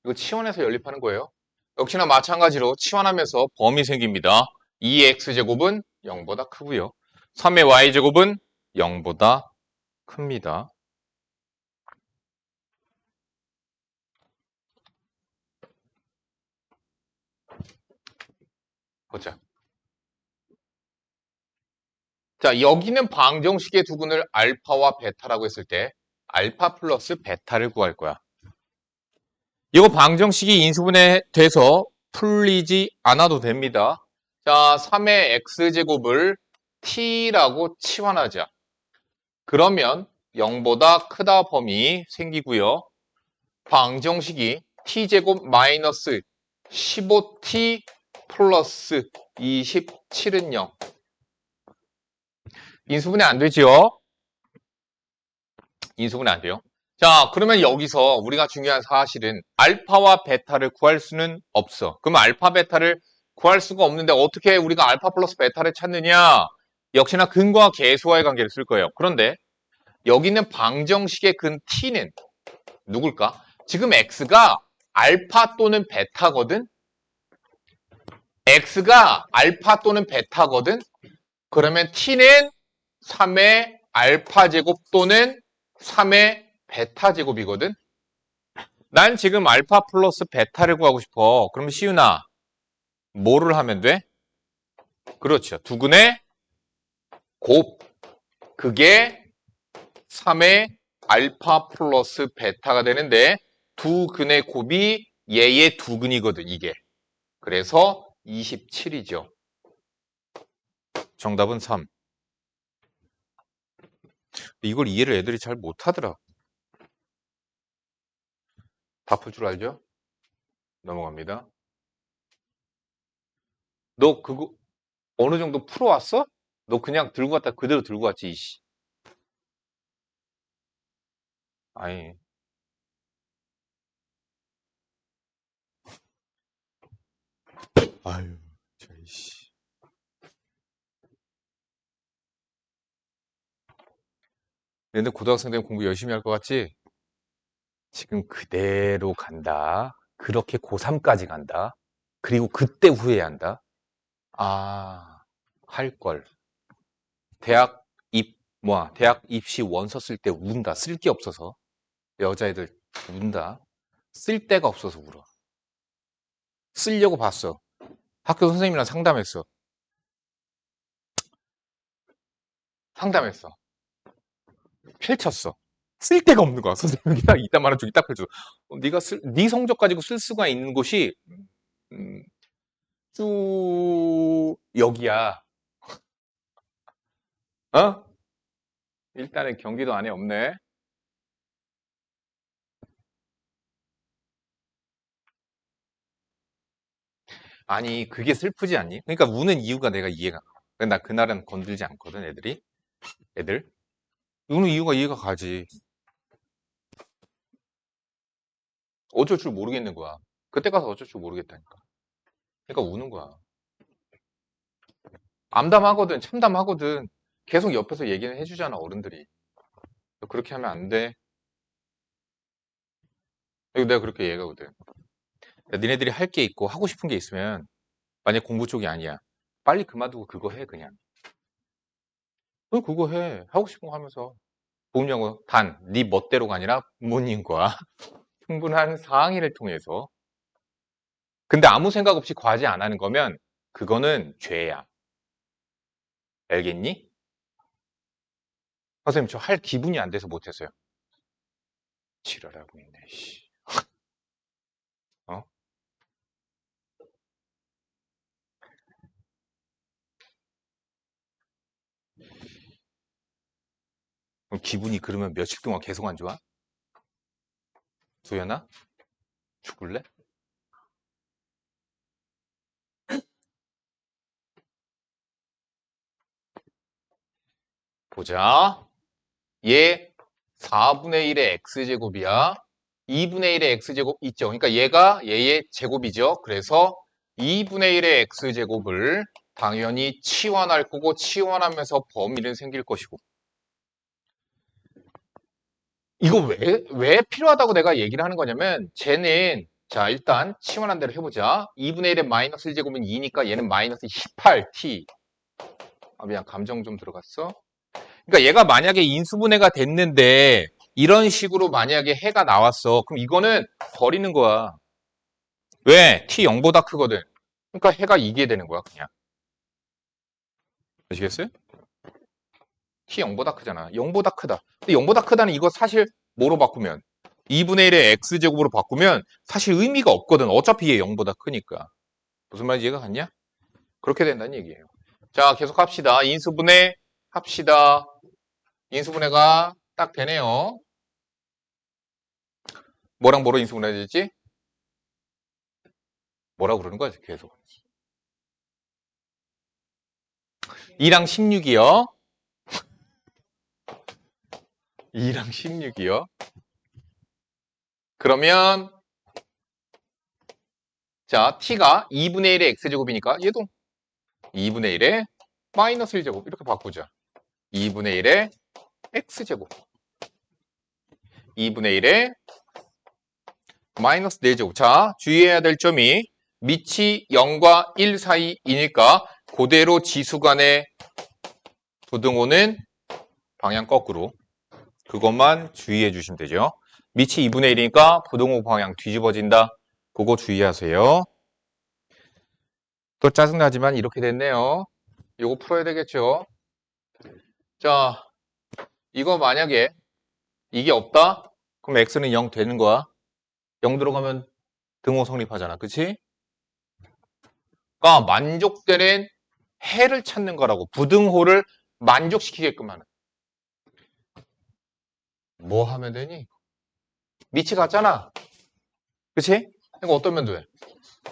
이거 치환해서 연립하는 거예요. 역시나 마찬가지로 치환하면서 범위 생깁니다. 2x제곱은 0보다 크고요. 3의 y제곱은 0보다 큽니다. 보자. 자, 여기는 방정식의 두근을 알파와 베타라고 했을 때 알파 플러스 베타를 구할 거야. 이거 방정식이 인수분해 돼서 풀리지 않아도 됩니다. 자, 3의 x제곱을 t라고 치환하자. 그러면 0보다 크다 범위 생기고요. 방정식이 t제곱 마이너스 15t 플러스 27은 0. 인수분해 안 되지요? 인수분해 안 돼요. 자, 그러면 여기서 우리가 중요한 사실은 알파와 베타를 구할 수는 없어. 그럼 알파, 베타를 구할 수가 없는데 어떻게 우리가 알파 플러스 베타를 찾느냐? 역시나 근과 계수와의 관계를 쓸 거예요. 그런데 여기 있는 방정식의 근 t는 누굴까? 지금 x가 알파 또는 베타거든? x가 알파 또는 베타거든? 그러면 t는 3의 알파 제곱 또는 3의 베타 제곱이거든? 난 지금 알파 플러스 베타를 구하고 싶어. 그럼 시윤아, 뭐를 하면 돼? 그렇죠. 두근의 곱. 그게 3의 알파 플러스 베타가 되는데 두 근의 곱이 얘의 두 근이거든, 이게. 그래서 27이죠. 정답은 3. 이걸 이해를 애들이 잘 못하더라. 다 풀 줄 알죠? 넘어갑니다. 너 그거 어느 정도 풀어왔어? 너 그냥 들고 왔다 그대로 들고 왔지, 이씨. 아니, 아유, 저 이씨. 근데 고등학생 되면 공부 열심히 할 것 같지? 지금 그대로 간다. 그렇게 고3까지 간다. 그리고 그때 후회한다. 아, 할 걸. 대학 입시 원서 쓸 때 운다. 쓸 게 없어서. 여자애들 운다. 쓸 데가 없어서 울어. 쓰려고 봤어. 학교 선생님이랑 상담했어. 상담했어. 펼쳤어. 쓸 데가 없는 거야. 선생님이 딱 이따 말한 쪽이 딱 펼쳐. 네가 네 성적 가지고 쓸 수가 있는 곳이 음, 쭉 여기야. 어? 일단은 경기도 안에 없네. 아니 그게 슬프지 않니? 그러니까 우는 이유가 내가 이해가 가. 나 그날은 건들지 않거든 애들. 우는 이유가 이해가 가지. 어쩔 줄 모르겠는 거야. 그때 가서 어쩔 줄 모르겠다니까. 그러니까 우는 거야. 암담하거든, 참담하거든. 계속 옆에서 얘기는 해주잖아, 어른들이. 그렇게 하면 안 돼. 이거 내가 그렇게 얘기하거든. 야, 니네들이 할 게 있고 하고 싶은 게 있으면 만약 공부 쪽이 아니야. 빨리 그만두고 그거 해, 그냥. 너 그거 해. 하고 싶은 거 하면서. 보험영어 단, 네 멋대로가 아니라 부모님과 충분한 상의를 통해서 근데 아무 생각 없이 과제 안 하는 거면 그거는 죄야. 알겠니? 선생님, 저 할 기분이 안 돼서 못했어요. 지랄하고 있네, 씨. 어? 그럼 기분이 그러면 며칠 동안 계속 안 좋아? 도연아? 죽을래? 보자. 얘 4분의 1의 x제곱이야. 2분의 1의 x제곱 있죠. 그러니까 얘가 얘의 제곱이죠. 그래서 2분의 1의 x제곱을 당연히 치환할 거고 치환하면서 범위는 생길 것이고. 이거 왜 필요하다고 내가 얘기를 하는 거냐면 쟤는 자 일단 치환한 대로 해보자. 2분의 1의 마이너스 1제곱은 2니까 얘는 마이너스 18t. 아 미안 감정 좀 들어갔어. 그러니까 얘가 만약에 인수분해가 됐는데 이런 식으로 만약에 해가 나왔어. 그럼 이거는 버리는 거야. 왜? t 0보다 크거든. 그러니까 해가 이게 되는 거야 그냥. 아시겠어요? t 0보다 크잖아. 0보다 크다. 근데 0보다 크다는 이거 사실 뭐로 바꾸면 2분의 1의 x제곱으로 바꾸면 사실 의미가 없거든. 어차피 얘 0보다 크니까. 무슨 말인지 이해가 갔냐? 그렇게 된다는 얘기예요. 자 계속 합시다. 인수분해 합시다. 인수분해가 딱 되네요. 뭐랑 뭐로 인수분해 되지? 뭐라고 그러는 거야 계속. 2랑 16이요. 2랑 16이요. 그러면 자 t가 2분의 1의 x제곱이니까 얘도 2분의 1의 마이너스 1제곱 이렇게 바꾸자. 2분의 1의 x제곱 2분의 1의 마이너스 4제곱. 자 주의해야 될 점이 밑이 0과 1 사이이니까 그대로 지수 간의 부등호는 방향 거꾸로 그것만 주의해 주시면 되죠. 밑이 2분의 1이니까 부등호 방향 뒤집어진다. 그거 주의하세요. 또 짜증나지만 이렇게 됐네요. 이거 풀어야 되겠죠. 자, 이거 만약에 이게 없다? 그럼 x는 0 되는 거야. 0 들어가면 등호 성립하잖아. 그치? 그러니까 만족되는 해를 찾는 거라고. 부등호를 만족시키게끔 하는. 뭐 하면 되니? 밑이 같잖아. 그치? 이거 어떤 면도 돼?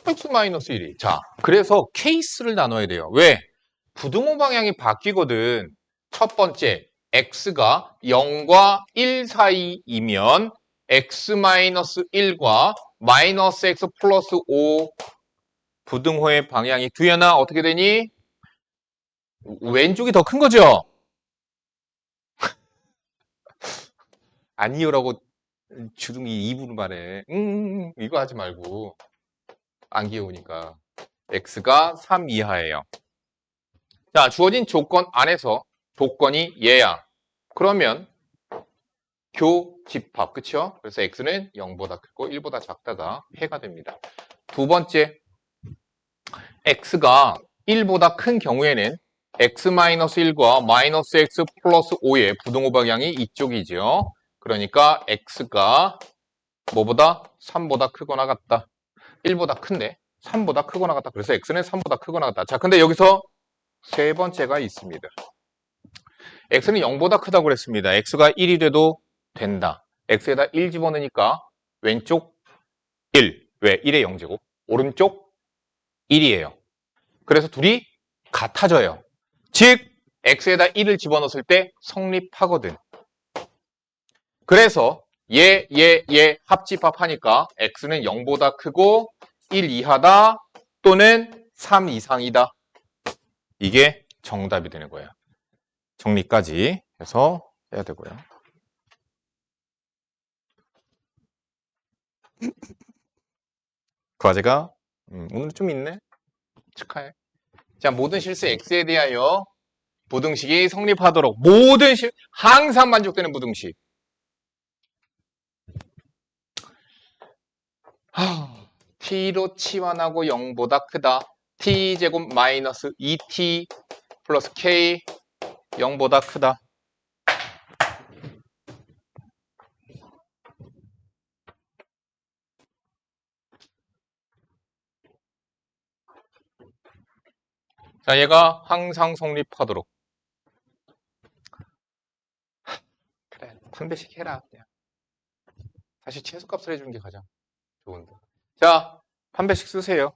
x-1이. 자, 그래서 케이스를 나눠야 돼요. 왜? 부등호 방향이 바뀌거든. 첫 번째, x가 0과 1 사이이면 x-1과 마이너스 x 플러스 5 부등호의 방향이 두연아 어떻게 되니? 왼쪽이 더 큰 거죠? 아니요라고 주둥이 입으로 말해. 이거 하지 말고. 안 귀여우니까. x가 3 이하예요. 자, 주어진 조건 안에서 조건이 얘야. 그러면 교집합, 그쵸? 그래서 x는 0보다 크고 1보다 작다가 해가 됩니다. 두 번째, x가 1보다 큰 경우에는 x-1과 마이너스 x 플러스 5의 부등호 방향이 이쪽이죠. 그러니까 x가 뭐보다? 3보다 크거나 같다. 1보다 큰데 3보다 크거나 같다. 그래서 x는 3보다 크거나 같다. 자, 근데 여기서 세 번째가 있습니다. x는 0보다 크다고 그랬습니다. x가 1이 돼도 된다. x에다 1 집어넣으니까 왼쪽 1. 왜? 1의 0제곱. 오른쪽 1이에요. 그래서 둘이 같아져요. 즉 x에다 1을 집어넣었을 때 성립하거든. 그래서 얘 합집합하니까 x는 0보다 크고 1 이하다 또는 3 이상이다. 이게 정답이 되는 거예요. 정리까지 해서 해야 되고요. 과제가 오늘 좀 있네. 축하해. 자, 모든 실수 x에 대하여 부등식이 성립하도록 항상 만족되는 부등식. t로 치환하고 0보다 크다. t제곱 마이너스 2t 플러스 k 0보다 크다. 자, 얘가 항상 성립하도록. 그래, 판별식 해라. 그냥. 사실 최소값을 해주는 게 가장 좋은데. 자, 판별식 쓰세요.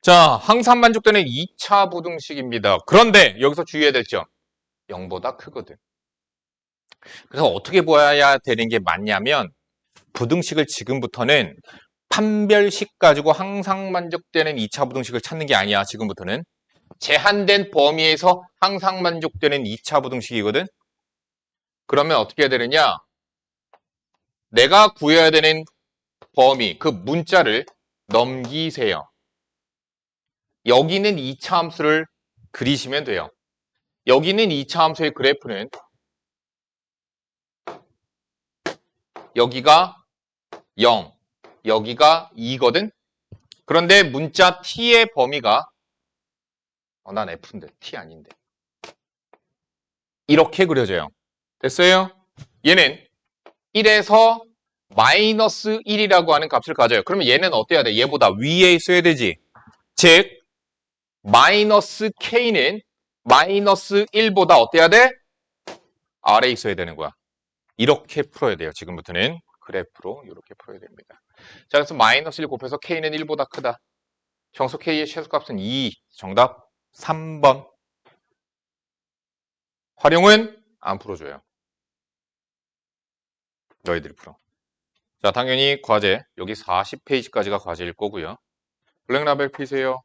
자, 항상 만족되는 2차 부등식입니다. 그런데 여기서 주의해야 될 점. 0보다 크거든. 그래서 어떻게 보아야 되는 게 맞냐면 부등식을 지금부터는 판별식 가지고 항상 만족되는 2차 부등식을 찾는 게 아니야. 지금부터는. 제한된 범위에서 항상 만족되는 2차 부등식이거든. 그러면 어떻게 해야 되느냐? 내가 구해야 되는 범위, 그 문자를 넘기세요. 여기는 2차 함수를 그리시면 돼요. 여기는 2차 함수의 그래프는 여기가 0, 여기가 2거든. 그런데 문자 t의 범위가 난 f인데 t 아닌데 이렇게 그려져요. 됐어요? 얘는 1에서 마이너스 1이라고 하는 값을 가져요. 그러면 얘는 어때야 돼? 얘보다 위에 있어야 되지. 즉 마이너스 k는 마이너스 1보다 어때야 돼? 아래에 있어야 되는 거야. 이렇게 풀어야 돼요. 지금부터는 그래프로 이렇게 풀어야 됩니다. 자, 그래서 마이너스 1 곱해서 k는 1보다 크다. 정수 k의 최소값은 2. 정답 3번. 활용은 안 풀어줘요. 너희들이 풀어. 자, 당연히 과제 여기 40페이지까지가 과제일 거고요. 블랙라벨 피세요.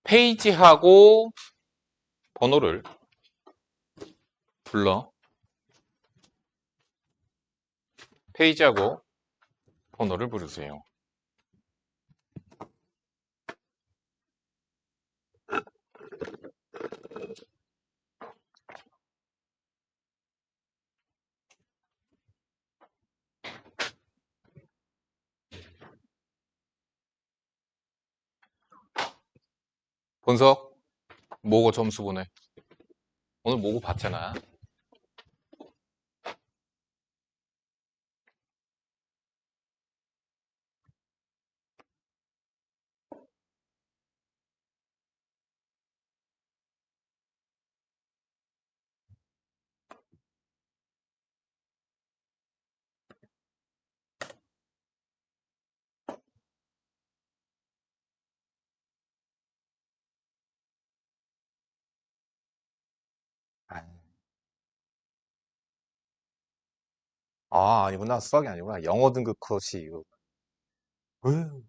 페이지하고 번호를 불러. 페이지하고 번호를 부르세요. 본석, 모고 점수 보내. 오늘 모고 봤잖아. 아니구나. 수학이 아니구나. 영어 등급 컷이 이거. 으.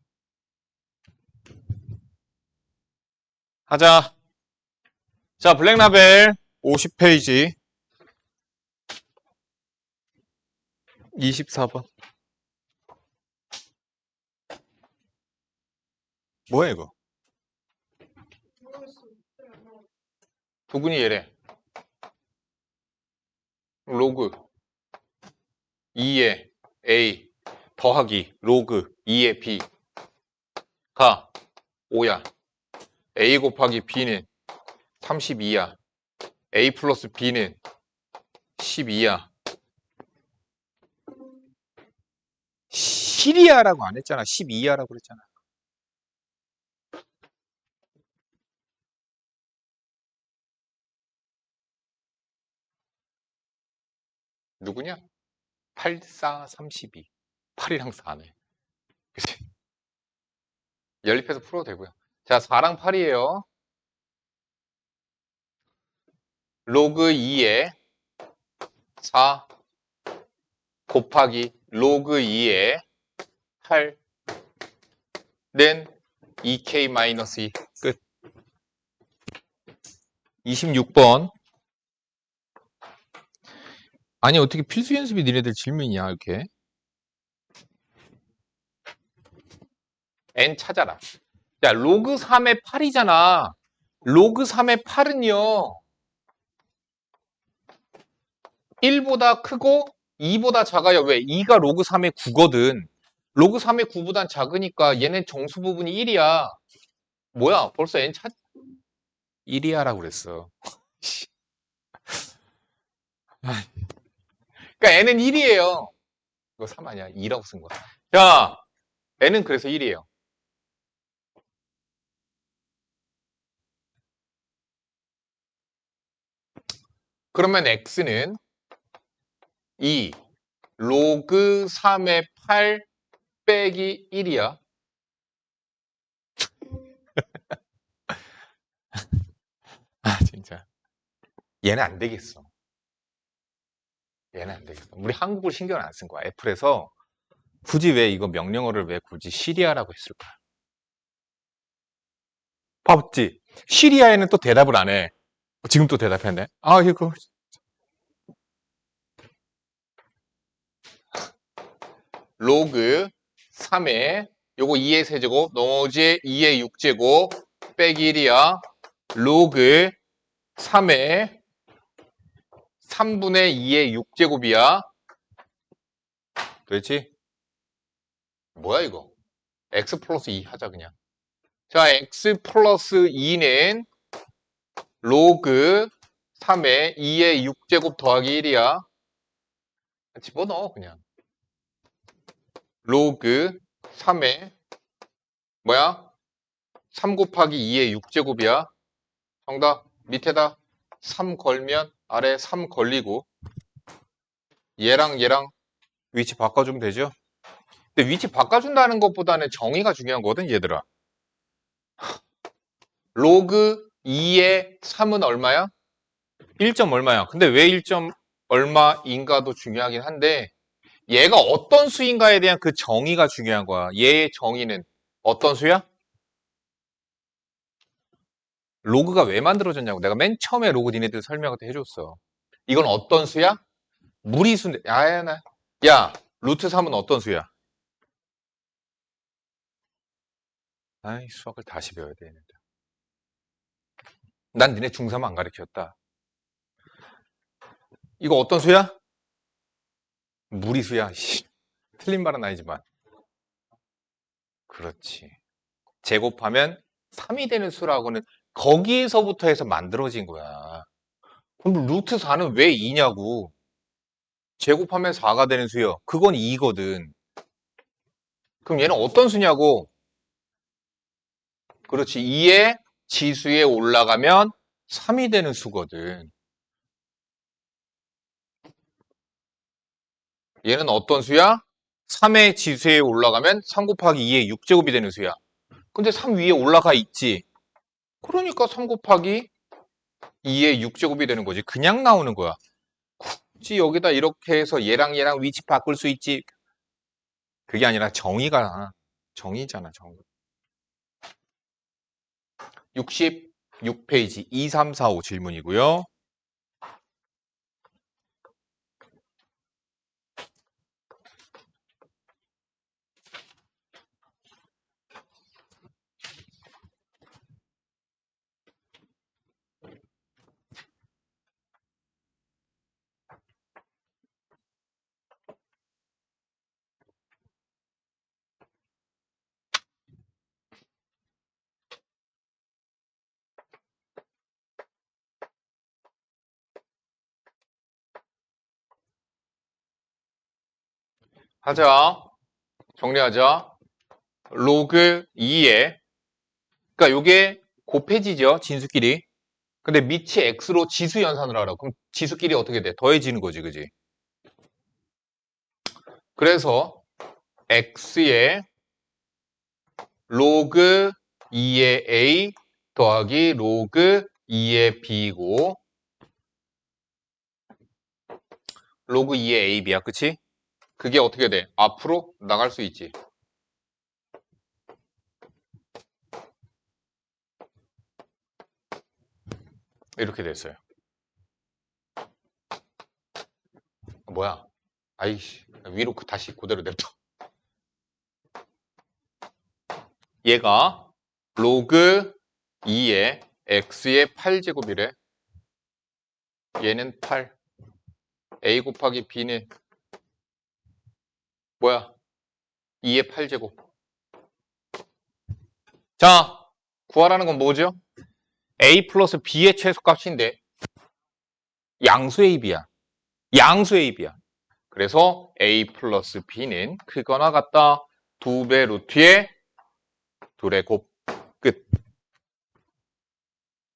하자. 자, 블랙라벨 50페이지 24번. 뭐야 이거? 부분이 얘래. 로그 2의 A 더하기 로그 2의 B가 5야. A 곱하기 B는 32야. A 플러스 B는 12야. 실이야라고 안 했잖아. 12야라고 그랬잖아. 누구냐? 8, 4, 32. 8이랑 4네. 그치? 연립해서 풀어도 되고요. 자, 4랑 8이에요. 로그 2에 4 곱하기 로그 2에 8는 2k-2 끝. 26번. 아니, 어떻게 필수 연습이 니네들 질문이야, 이렇게. n 찾아라. 야, 로그 3의 8이잖아. 로그 3의 8은요, 1보다 크고 2보다 작아요. 왜? 2가 로그 3의 9거든. 로그 3의 9보단 작으니까 얘는 정수 부분이 1이야. 뭐야? 벌써 n 찾 1이야라고 그랬어. 그러니까 n은 1이에요. 이거 3 아니야. 2라고 쓴 거야. 자, n은 그래서 1이에요. 그러면 x는 2 로그 3의 8 빼기 1이야. 아, 진짜. 얘는 안 되겠어. 얘는 안 되겠어. 우리 한국을 신경 안 쓴 거야. 애플에서 굳이 왜 이거 명령어를 왜 굳이 시리아라고 했을까? 봤지? 시리아에는 또 대답을 안 해. 지금 또 대답했네. 아, 이거. 로그 3에 요거 2의 세제곱 나머지 2의 6제곱 빼기 1이야. 로그 3에 3분의 2의 6제곱이야. 그렇지? 뭐야 이거? x 플러스 2 하자 그냥. 자, x 플러스 2는 로그 3에 2의 6제곱 더하기 1이야. 집어넣어 그냥. 로그 3에 뭐야? 3 곱하기 2의 6제곱이야. 정답 밑에다 3 걸면 아래 3 걸리고 얘랑 얘랑 위치 바꿔주면 되죠? 근데 위치 바꿔준다는 것보다는 정의가 중요한 거거든 얘들아. 로그 2의 3은 얼마야? 1점 얼마야? 근데 왜 1점 얼마인가도 중요하긴 한데 얘가 어떤 수인가에 대한 그 정의가 중요한 거야. 얘의 정의는 어떤 수야? 로그가 왜 만들어졌냐고. 내가 맨 처음에 로그 니네들 설명할 때 해줬어. 이건 어떤 수야? 무리수인데. 야, 루트 3은 어떤 수야? 아이, 수학을 다시 배워야 돼. 얘네들. 난 니네 중3 안 가르쳤다. 이거 어떤 수야? 무리수야. 씨. 틀린 말은 아니지만. 그렇지. 제곱하면 3이 되는 수라고는 거기에서부터 해서 만들어진 거야. 그럼 루트 4는 왜 2냐고. 제곱하면 4가 되는 수요. 그건 2거든. 그럼 얘는 어떤 수냐고. 그렇지. 2의 지수에 올라가면 3이 되는 수거든. 얘는 어떤 수야? 3의 지수에 올라가면 3 곱하기 2의 6제곱이 되는 수야. 근데 3 위에 올라가 있지. 그러니까 3 곱하기 2의 6제곱이 되는 거지. 그냥 나오는 거야. 굳이 여기다 이렇게 해서 얘랑 얘랑 위치 바꿀 수 있지. 그게 아니라 정의잖아, 정의. 66페이지 2345 질문이고요. 하자. 정리하자. 로그 2에 그러니까 요게 곱해지죠. 진수끼리. 근데 밑이 x로 지수 연산을 하라고. 그럼 지수끼리 어떻게 돼? 더해지는 거지, 그지? 그래서 x에 로그 2의 a 더하기 로그 2의 b고 로그 2의 ab야, 그치? 그게 어떻게 돼? 앞으로 나갈 수 있지. 이렇게 됐어요. 뭐야? 아이씨, 위로 다시 그대로 냅둬. 얘가 로그 2의 x의 8제곱이래. 얘는 8. a 곱하기 b는 뭐야? 2의 8제곱. 자, 구하라는 건 뭐죠? a 플러스 b의 최소값인데 양수 ab야. 양수 ab야. 그래서 a 플러스 b는 크거나 같다. 2배 루트의 둘의 곱 끝.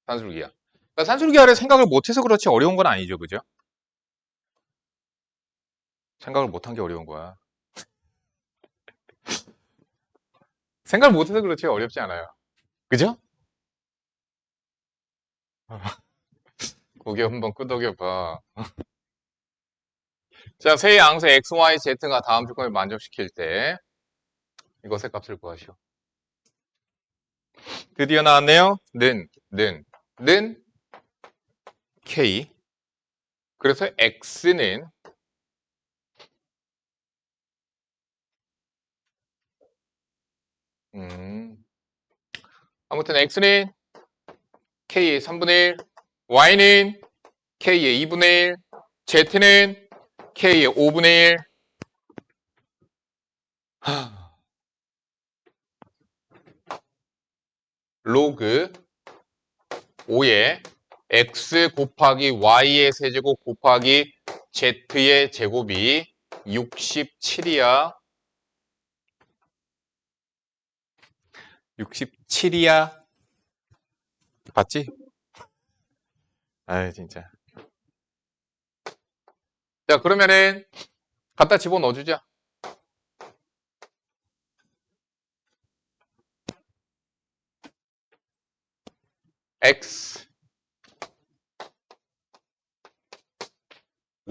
산술기하. 그러니까 산술기하를 생각을 못해서 그렇지 어려운 건 아니죠. 그죠? 생각을 못한 게 어려운 거야. 생각을 못해서 그렇지 어렵지 않아요. 그죠? 고개 한번 끄덕여봐. 자, 세 양수 x, y, z가 다음 조건을 만족시킬 때 이것의 값을 구하시오. 드디어 나왔네요. 는 k. 그래서 x는 아무튼 x는 k의 3분의 1, y는 k의 2분의 1, z는 k의 5분의 1. 로그 5의 x 곱하기 y의 세제곱 곱하기 z의 제곱이 67이야. 67이야. 봤지? 아이 진짜. 자, 그러면은 갖다 집어넣어주자. x,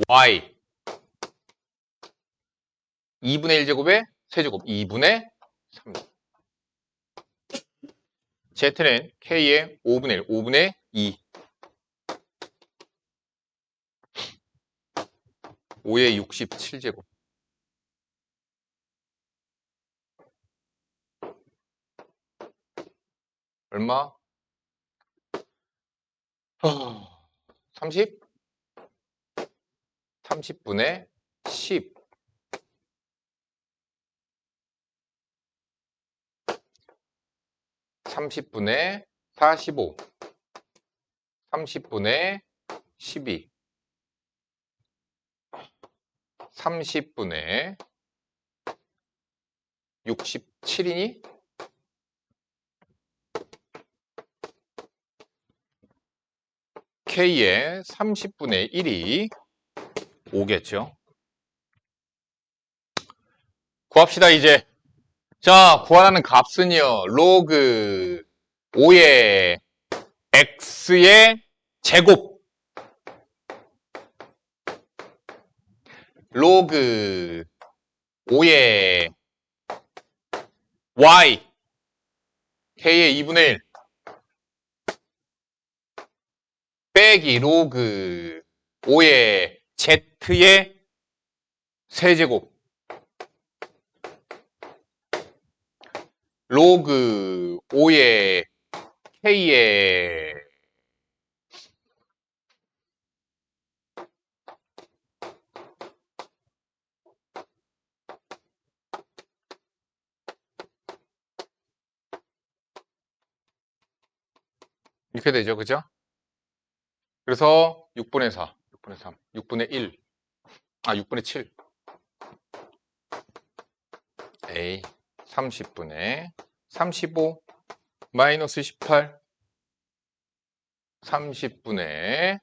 y 2분의 1제곱에 세제곱 2분의 3. z는 k의 5분의 1, 5분의 2. 5의 67제곱. 얼마? 30? 30분의 10. 30분의 45. 30분의 12. 30분의 67이니? K의 30분의 1이 5겠죠. 구합시다, 이제. 자, 구하라는 값은요, 로그 5의 x의 제곱. 로그 5의 y, k의 2분의 1. 빼기 로그 5의 z의 세제곱. 로그 5의 k의 이렇게 되죠. 그죠? 그래서 6분의 4, 6분의 3, 6분의 1, 6분의 7. A 30분의 35 마이너스 18 30분의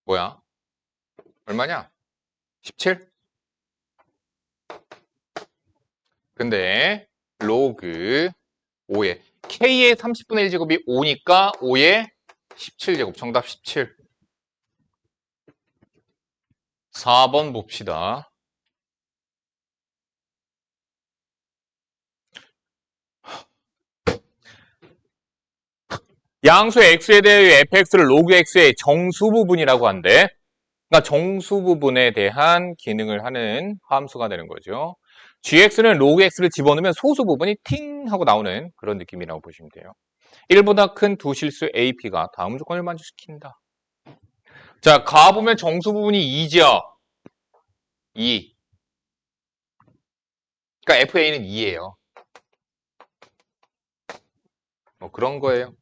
뭐야? 얼마냐? 17? 근데 로그 5의 K의 30분의 1제곱이 5니까 5의 17제곱. 정답 17. 4번 봅시다. 양수 x에 대해 fx를 로그 x의 정수 부분이라고 한대. 그러니까 정수 부분에 대한 기능을 하는 함수가 되는 거죠. gx는 log x를 집어넣으면 소수 부분이 팅 하고 나오는 그런 느낌이라고 보시면 돼요. 1보다 큰 두 실수 ap가 다음 조건을 만족시킨다. 자, 가보면 정수 부분이 2죠. 2. 그러니까 fa는 2예요. 뭐 그런 거예요.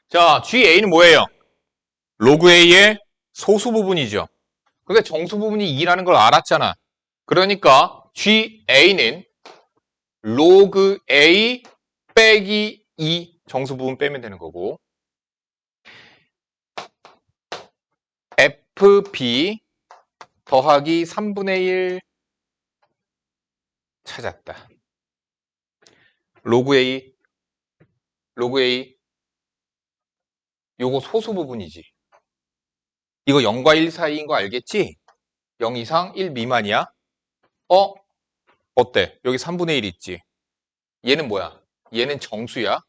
자, GA는 뭐예요? 로그 A의 소수 부분이죠. 근데 정수 부분이 2라는 걸 알았잖아. 그러니까 GA는 로그 A 빼기 2 정수 부분 빼면 되는 거고 FB 더하기 3분의 1 찾았다. 로그 A 요거 소수 부분이지. 이거 0과 1 사이인 거 알겠지? 0 이상 1 미만이야. 어때? 여기 3분의 1 있지? 얘는 뭐야? 얘는 정수야.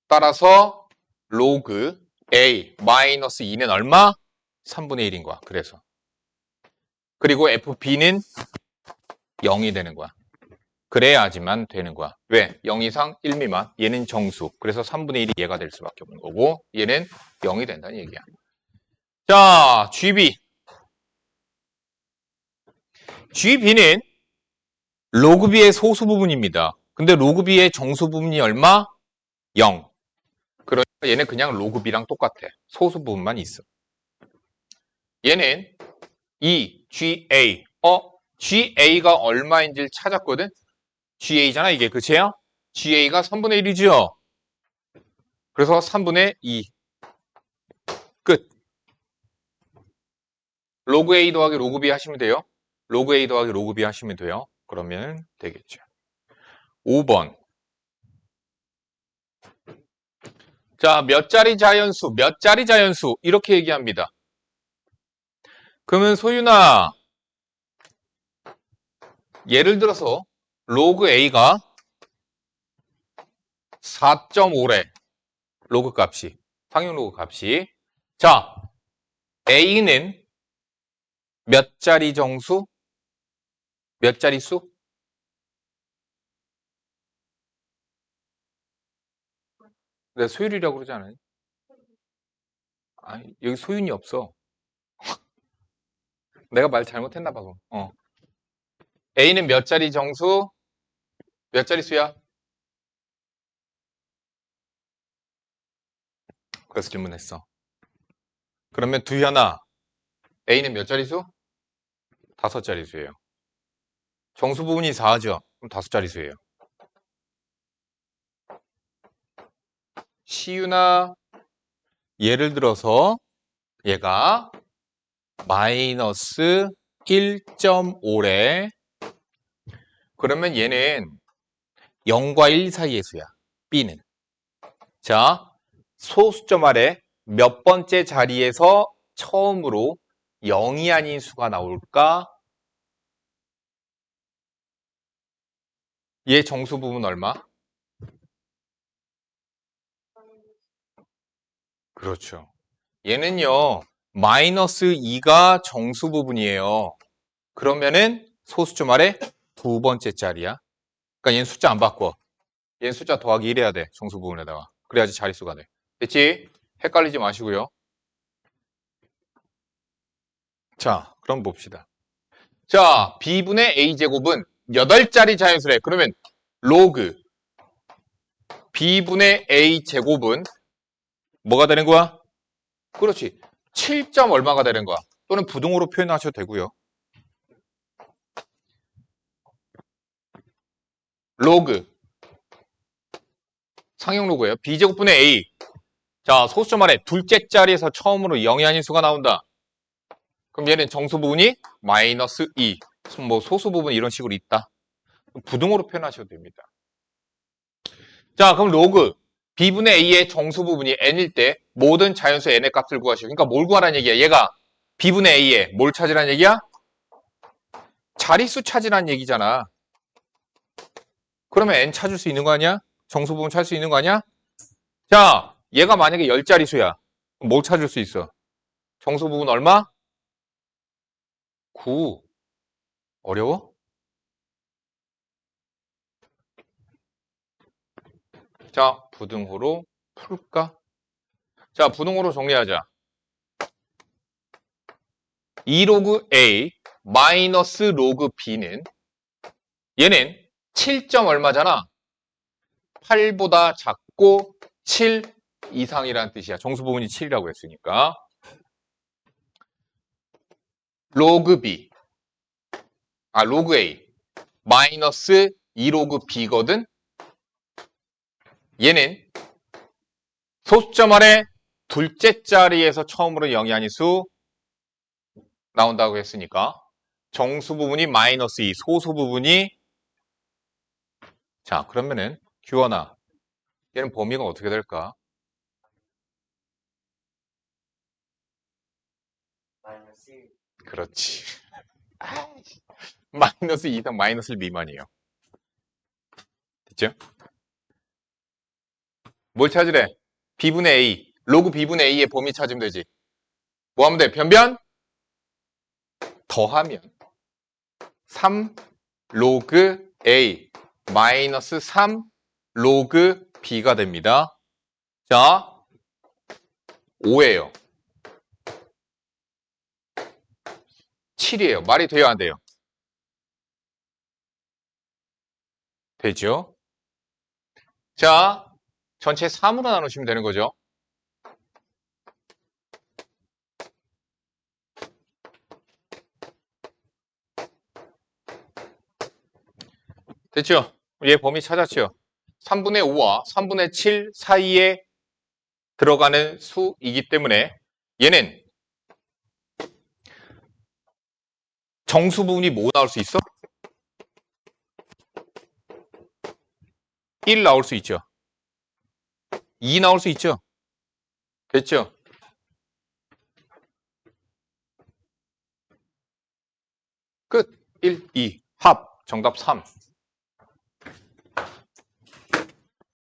따라서 로그 A 마이너스 2는 얼마? 3분의 1인 거야. 그리고 FB는 0이 되는 거야. 그래야지만 되는 거야. 왜? 0 이상 1 미만. 얘는 정수. 그래서 3분의 1이 얘가 될 수밖에 없는 거고 얘는 0이 된다는 얘기야. 자, GB는 로그 B의 소수 부분입니다. 근데 로그 B의 정수 부분이 얼마? 0. 그러니까 얘는 그냥 로그 B랑 똑같아. 소수 부분만 있어. 얘는 GA. GA가 얼마인지를 찾았거든? GA잖아, 이게. 그치요? GA가 3분의 1이죠? 그래서 3분의 2. 끝. 로그 A 더하기 로그 B 하시면 돼요. 로그 A 더하기 로그 B 하시면 돼요. 그러면 되겠죠. 5번. 자, 몇 자리 자연수. 이렇게 얘기합니다. 그러면 소윤아, 예를 들어서 로그 A가 4.5래. 로그 값이. 상용 로그 값이. 자, A는 몇 자리 정수? 몇 자릿수? 내가 소율이라고 그러지 않아요? 아니, 여기 소윤이 없어. 내가 말 잘못했나 봐. A는 몇 자리 정수? 몇 자릿수야? 그래서 질문했어. 그러면 두현아, A는 몇 자릿수? 5자릿수예요. 정수 부분이 4죠? 그럼 5자릿수예요. 시윤아, 예를 들어서 얘가 마이너스 1.5래. 그러면 얘는 0과 1 사이의 수야. B는. 자, 소수점 아래 몇 번째 자리에서 처음으로 0이 아닌 수가 나올까? 얘 정수 부분 얼마? 그렇죠. 얘는요, 마이너스 2가 정수 부분이에요. 그러면은 소수점 아래 두 번째 자리야. 그러니까 얘는 숫자 안 바꿔. 얘는 숫자 더하기 1 해야 돼. 정수 부분에다가. 그래야지 자릿수가 돼. 됐지? 헷갈리지 마시고요. 자, 그럼 봅시다. 자, B분의 A제곱은 8자리 자연수래. 그러면 로그 B분의 A제곱은 뭐가 되는 거야? 그렇지. 7점 얼마가 되는 거야. 또는 부등호로 표현하셔도 되고요. 로그 상용 로그예요. B제곱분의 A. 자, 소수점 안에 둘째 자리에서 처음으로 0이 아닌 수가 나온다. 그럼 얘는 정수 부분이 마이너스 2. 뭐 소수 부분 이런 식으로 있다. 부등호로 표현하셔도 됩니다. 자, 그럼 로그 B분의 A의 정수 부분이 n일 때 모든 자연수 n의 값을 구하시오. 그러니까 뭘 구하라는 얘기야? 얘가 B분의 A의 뭘 찾으라는 얘기야? 자릿수 찾으라는 얘기잖아. 그러면 n 찾을 수 있는 거 아니야? 정수 부분 찾을 수 있는 거 아니야? 자, 얘가 만약에 10자리 수야. 그럼 뭘 찾을 수 있어? 정수 부분 얼마? 9. 어려워? 자, 부등호로 풀까? 자, 부등호로 정리하자. 2로그 A 마이너스 로그 B는 얘는 7점 얼마잖아? 8보다 작고 7 이상이라는 뜻이야. 정수 부분이 7이라고 했으니까. 로그 B, 로그 A 마이너스 2로그 B거든? 얘는 소수점 아래 둘째 자리에서 처음으로 영이한수 나온다고 했으니까 정수 부분이 마이너스 2, 소수 부분이 자, 그러면은 규원아, 얘는 범위가 어떻게 될까? 마이너스 1. 그렇지. 마이너스 2 이상 마이너스 1 미만이에요. 됐죠? 뭘 찾으래? B분의 A, 로그 B분의 A의 범위 찾으면 되지. 뭐 하면 돼? 변변? 더하면 3 로그 A 마이너스 3 로그 B가 됩니다. 자, 5예요. 7이에요. 말이 돼요, 안 돼요? 되죠? 자, 전체 3으로 나누시면 되는 거죠. 됐죠? 얘 범위 찾았죠? 3분의 5와 3분의 7 사이에 들어가는 수이기 때문에 얘는 정수 부분이 뭐 나올 수 있어? 1 나올 수 있죠. 2 나올 수 있죠. 됐죠? 끝. 1, 2. 합. 정답 3.